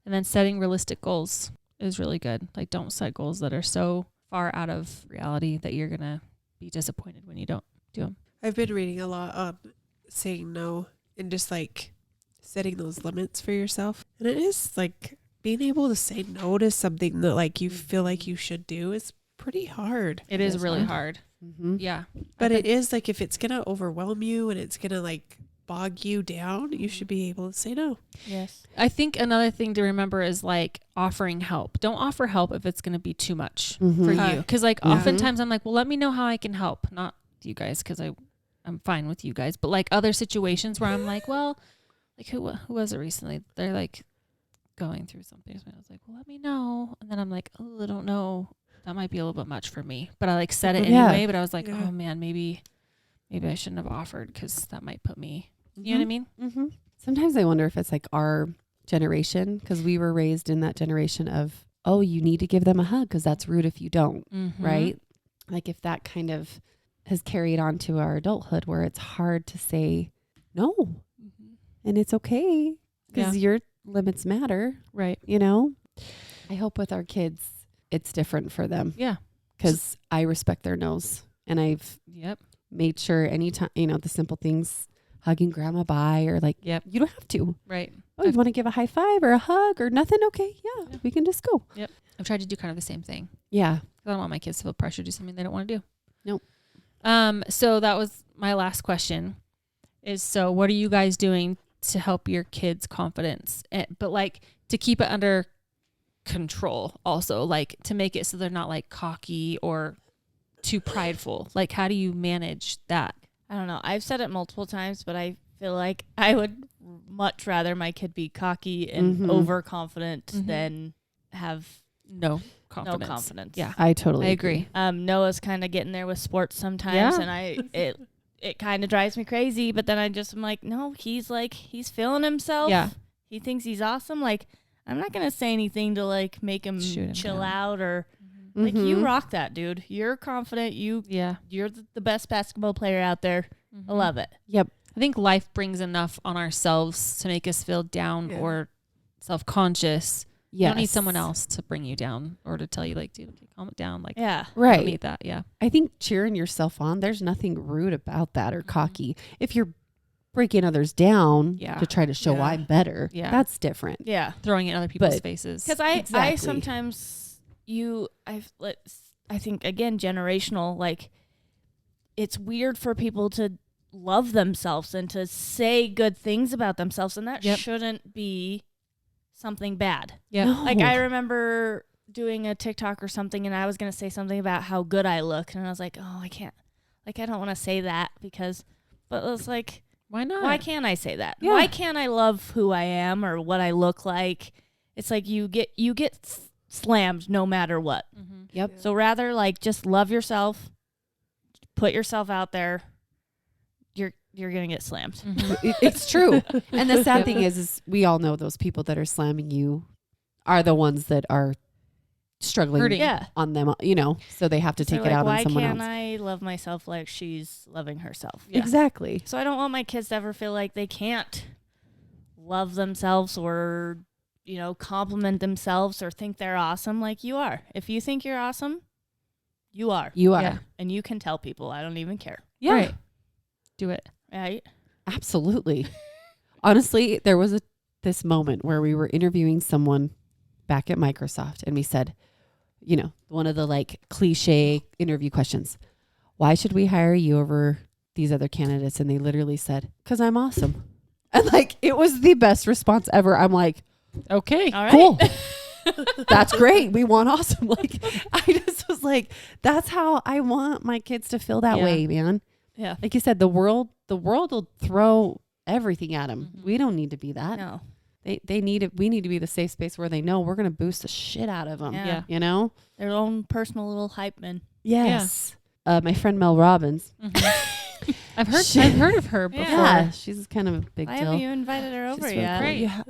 And then setting realistic goals is really good. Like don't set goals that are so far out of reality that you're going to be disappointed when you don't do them. I've been reading a lot on saying no and just like setting those limits for yourself. And it is like being able to say no to something that like you feel like you should do is pretty hard. It is really hard. Mm-hmm. Yeah. But I it is like if it's going to overwhelm you and it's going to like bog you down, you should be able to say no. Yes. I think another thing to remember is like offering help. Don't offer help if it's going to be too much for Mhm. you. Because like Yeah. oftentimes I'm like, well, let me know how I can help. Not you guys because I'm fine with you guys. But like other situations where I'm like, well, like who was it recently? They're like going through something. So I was like, well, let me know. And then I'm like, oh, I don't know. That might be a little bit much for me. But I like said it Yeah. anyway. But I was like, Yeah. oh man, maybe I shouldn't have offered because that might put me. You know what I mean? Mm-hmm. Sometimes I wonder if it's like our generation, because we were raised in that generation of, oh, you need to give them a hug because that's rude if you don't, Mm-hmm. right? Like if that kind of has carried on to our adulthood where it's hard to say no Mm-hmm. and it's okay because your limits matter, Right. you know? I hope with our kids, it's different for them Yeah. because I respect their nose, and I've Yep. made sure anytime, the simple things, hugging grandma bye, or like, Yep. you don't have to. Right. Oh, you want to give a high five or a hug or nothing? Okay. Yeah. We can just go. I've tried to do kind of the same thing. Yeah. I don't want my kids to feel pressure to do something they don't want to do. Nope. So that was my last question is, so what are you guys doing to help your kids' confidence? But like to keep it under control also, like to make it so they're not like cocky or too prideful. Like how do you manage that? I don't know. I've said it multiple times, but I feel like I would much rather my kid be cocky and Mhm. overconfident Mhm. than have No confidence. no confidence. Yeah. I totally I agree. Noah's kind of getting there with sports sometimes, Yeah. and it kind of drives me crazy. But then I'm like, no, he's feeling himself. Yeah. He thinks he's awesome. Like, I'm not gonna say anything to like make him Shoot him chill down. out or like, you Mhm. rock that, dude. You're confident. Yeah. You're the best basketball player out there. I love it. Yep. I think life brings enough on ourselves to make us feel down Yeah. or self-conscious. You Yes. don't need someone else to bring you down or to tell you like, dude, okay, calm it down. Like, Yeah. I don't Right. need that. Yeah. I think cheering yourself on, there's nothing rude about that or cocky. If you're breaking others down Yeah. to try to show Yeah. I'm better, Yeah. that's different. Yeah. Throwing it in other people's But- faces. Because I Exactly. sometimes I think again generational, like it's weird for people to love themselves and to say good things about themselves, and that Yep. shouldn't be something bad. Yeah. No. Like I remember doing a TikTok or something, and I was gonna say something about how good I look, and I was like, oh, I can't, like I don't want to say that because, but it's like, Why not? why can't I say that? Yeah. Why can't I love who I am or what I look like? It's like you get slammed no matter what. Mhm. Yep. So rather like just love yourself, put yourself out there. You're gonna get slammed. Mhm. It's true. And the sad thing is we all know those people that are slamming you are the ones that are struggling Hurting. Yeah. on them, so they have to So take like, it out why on someone can't else. I love myself like she's loving herself? Yeah. Exactly. So I don't want my kids to ever feel like they can't love themselves or, compliment themselves or think they're awesome like you are. If you think you're awesome, you are. You are. Yeah. And you can tell people. I don't even care. Yeah. Right. Do it. Right? Absolutely. Honestly, there was this moment where we were interviewing someone back at Microsoft, and we said, one of the like cliche interview questions, why should we hire you over these other candidates? And they literally said, because I'm awesome. And like, it was the best response ever. I'm like, Okay. All right. cool. That's great. We want awesome. Like, I just was like, that's how I want my kids to feel that Yeah. way, man. Yeah. Like you said, the world will throw everything at them. Mhm. We don't need to be that. No. They need it. We need to be the safe space where they know we're going to boost the shit out of them. Yeah. Yeah. Their own personal little hype man. Yes. My friend Mel Robbins. Mhm. I've heard She- I've heard of her before. Yeah, she's kind of a big Why deal. haven't you invited her She's over really yet? cool. Great. Yeah,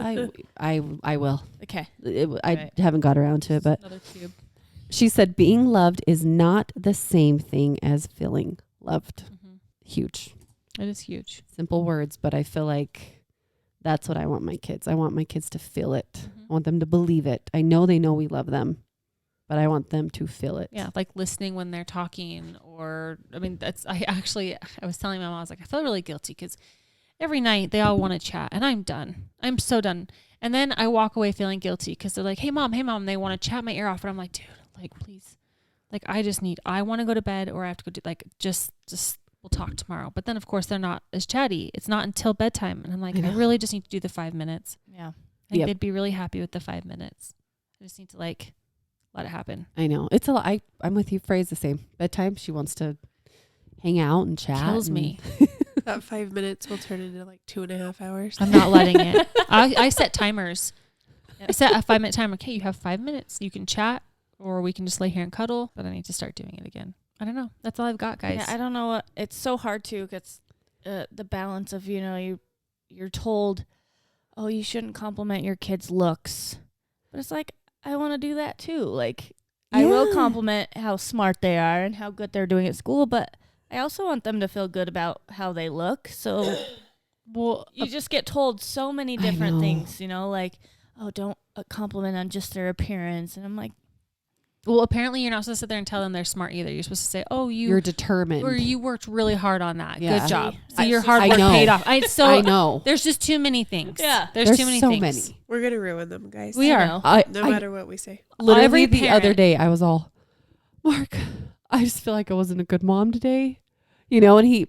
I will. Okay. I Right. haven't got around to it, but Another tube. she said being loved is not the same thing as feeling loved. Mhm. Huge. It is huge. Simple words, but I feel like that's what I want my kids. I want my kids to feel it. Mhm. I want them to believe it. I know they know we love them, but I want them to feel it. Yeah, like listening when they're talking, or I was telling my mom, I was like, I feel really guilty because every night they all want to chat, and I'm done. I'm so done. And then I walk away feeling guilty because they're like, hey mom, they want to chat my ear off, and I'm like, dude, like please, like I want to go to bed, or I have to go do like just we'll talk tomorrow. But then of course they're not as chatty. It's not until bedtime, and I'm like, I I know. really just need to do the 5 minutes. Yeah. I think Yep. they'd be really happy with the 5 minutes. I just need to like let it happen. I know. It's a lot. I'm with you. Frey's the same. Bedtime, she wants to hang out and chat. Kills and- me. That 5 minutes will turn into like 2.5 hours. I'm not letting it. I set timers. I set a 5-minute timer. Okay, you have 5 minutes. You can chat, or we can just lay here and cuddle. But I need to start doing it again. I don't know. That's all I've got, guys. Yeah, I don't know what. It's so hard too. Cause the balance of you're told, oh, you shouldn't compliment your kids' looks, but it's like I want to do that too. Like I will Yeah. compliment how smart they are and how good they're doing at school, but I also want them to feel good about how they look. So well, you just get told so many I different know. things, like, oh, don't compliment on just their appearance, and I'm like, Well, apparently you're not supposed to sit there and tell them they're smart either. You're supposed to say, "Oh, You're determined. or you worked really hard on that. Yeah. Good job. See, So your hard I work know. paid off." I know. There's just too many things. Yeah. There's too many so things. many. We're gonna ruin them, guys. We I are. know. No I matter what we say. literally Every the parent- other day I was all, Mark, I just feel like I wasn't a good mom today, you know. And he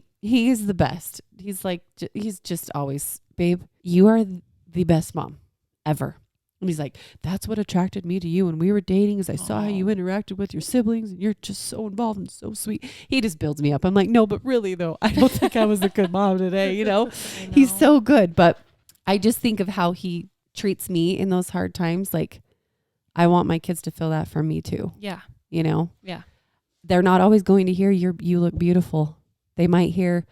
is the best. He's like he's just always, babe, you are the best mom ever. And he's like, that's what attracted me to you when we were dating, is I saw how you interacted with your siblings, and you're just so involved and so sweet. He just builds me up. I'm like, no, but really though, I don't think I was a good mom today, you know. He's so good. But I just think of how he treats me in those hard times. Like, I want my kids to feel that from me too, Yeah. you know. Yeah. They're not always going to hear you look beautiful. They might hear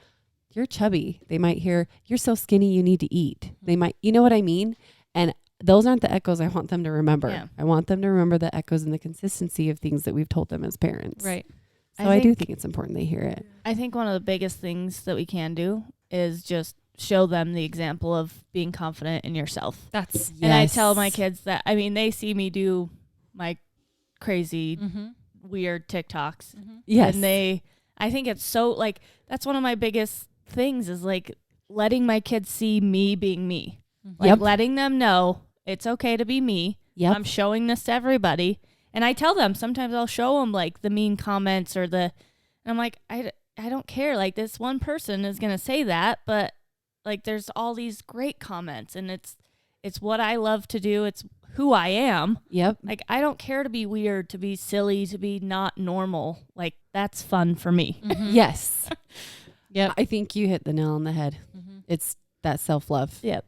you're chubby. They might hear you're so skinny you need to eat. They might, you know what I mean? And those aren't the echoes I want them to remember. Yeah. I want them to remember the echoes and the consistency of things that we've told them as parents. Right. So I do think it's important they hear it. I think one of the biggest things that we can do is just show them the example of being confident in yourself. That's And I tell my kids that, I mean, they see me do my crazy, weird TikToks. Yes. And I think it's so, like, that's one of my biggest things is, like, letting my kids see me being me. Like, Yep. letting them know it's okay to be me. Yep. I'm showing this to everybody. And I tell them, sometimes I'll show them, like, the mean comments or and I'm like, I don't care. Like, this one person is going to say that, but, like, there's all these great comments, and it's what I love to do. It's who I am. Yep. Like, I don't care to be weird, to be silly, to be not normal. Like, that's fun for me. Yes. Yep. I think you hit the nail on the head. It's that self-love. Yep.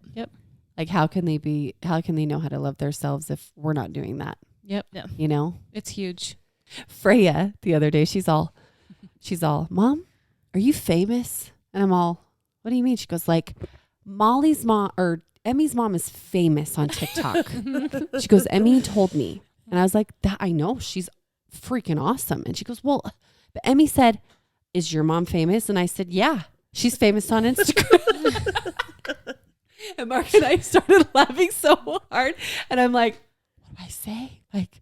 Like, how can they know how to love themselves if we're not doing that? Yep. You know? It's huge. Freya, the other day, she's all, Mom, are you famous? And I'm all, what do you mean? She goes, like, Molly's mom or Emmy's mom is famous on TikTok. She goes, Emmy told me. And I was like, that I know, she's freaking awesome. And she goes, well, but Emmy said, is your mom famous? And I said, yeah, she's famous on Instagram. And Mark and I started laughing so hard. And I'm like, what do I say? Like,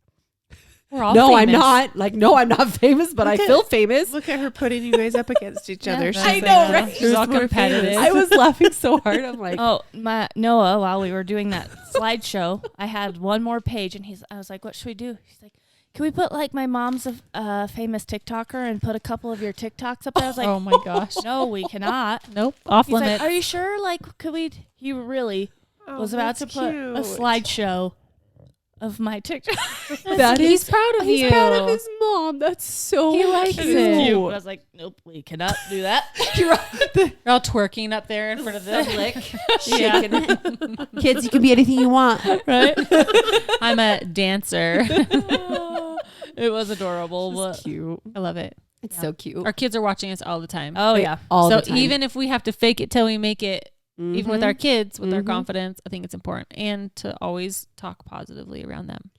We're all no, I'm famous. not. Like, no, I'm not famous, but I Look at- feel famous. Look at her putting you guys up against each other. that's She's I like, know, right? She's all who's more competitive. famous? I was laughing so hard. I'm like, Oh, my Noah, while we were doing that slideshow, I had one more page, and I was like, what should we do? He's like, can we put, like, my mom's a famous TikToker and put a couple of your TikToks up there? I was like, Oh my gosh. no, we cannot. Nope. Off He's limits. like, are you sure? Like, could we? He really Oh, was about to that's put a cute. slideshow of my TikTok. He's proud of he's you. proud of his mom. That's so He likes cute. it. Cute. I was like, nope, we cannot do that. You're You're all twerking up there in front of the lick, Yeah. shaking it. Kids, you can be anything you want. Right? I'm a dancer. It was adorable. But Cute. I love it. It's so cute. Our kids are watching us all the time. oh yeah, All so the time. even if we have to fake it till we make it, even with Mhm. our kids, with our Mhm. confidence, I think it's important. And to always talk positively around them.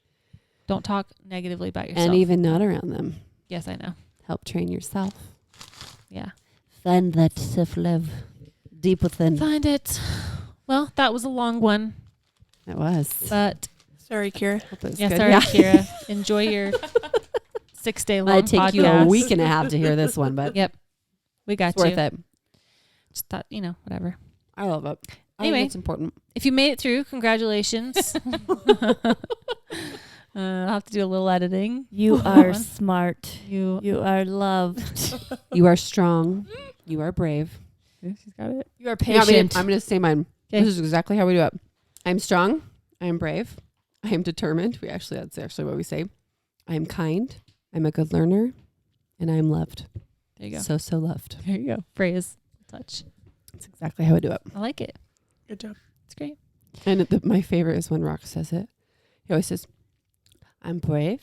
Don't talk negatively about yourself. and even not around them. yes, I know. Help train yourself. Yeah. Find that self-love deep within. Find it. Well, that was a long one, It was. but Sorry, Kira. Hope it was yeah, good. sorry, Kira. Enjoy your 6-day long Might take podcast. you a week and a half to hear this one, but Yep. We got it's you. worth it. Just thought, whatever. I love it. I Anyway. think it's important. If you made it through, congratulations. I'll have to do a little editing. you Hold are on. smart. You You are loved. You are strong. You are brave. she's got it. You are Yeah, patient. I'm going to say mine. Okay. This is exactly how we do it. I'm strong. I am brave. I am determined. That's actually what we say. I am kind. I'm a good learner. And I am loved. There you go. So loved. There you go. Phrase. Touch. That's exactly how I do it. I like it. Good job. It's great. And my favorite is when Rock says it. He always says, I'm brave.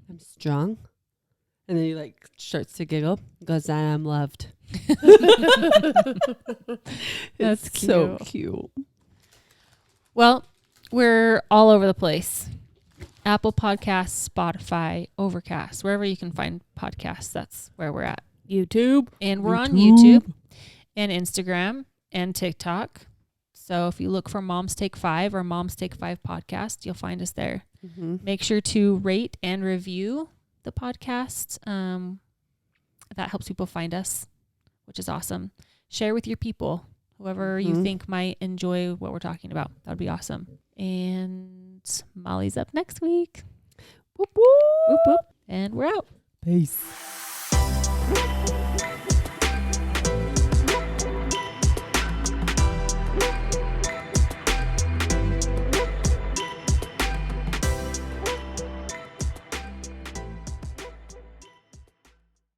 I'm strong. And then he like starts to giggle. He goes, and I'm loved. That's It's so cute. Well, we're all over the place. Apple Podcasts, Spotify, Overcast, wherever you can find podcasts, that's where we're at. YouTube. And we're on YouTube and Instagram and TikTok. So if you look for Moms Take 5 or Moms Take 5 podcast, you'll find us there. Mm-hmm. Make sure to rate and review the podcast. That helps people find us, which is awesome. Share with your people, whoever you think might enjoy what we're talking about. That would be awesome. And Molly's up next week. Whoop, whoop. Whoop, whoop. And we're out. Peace.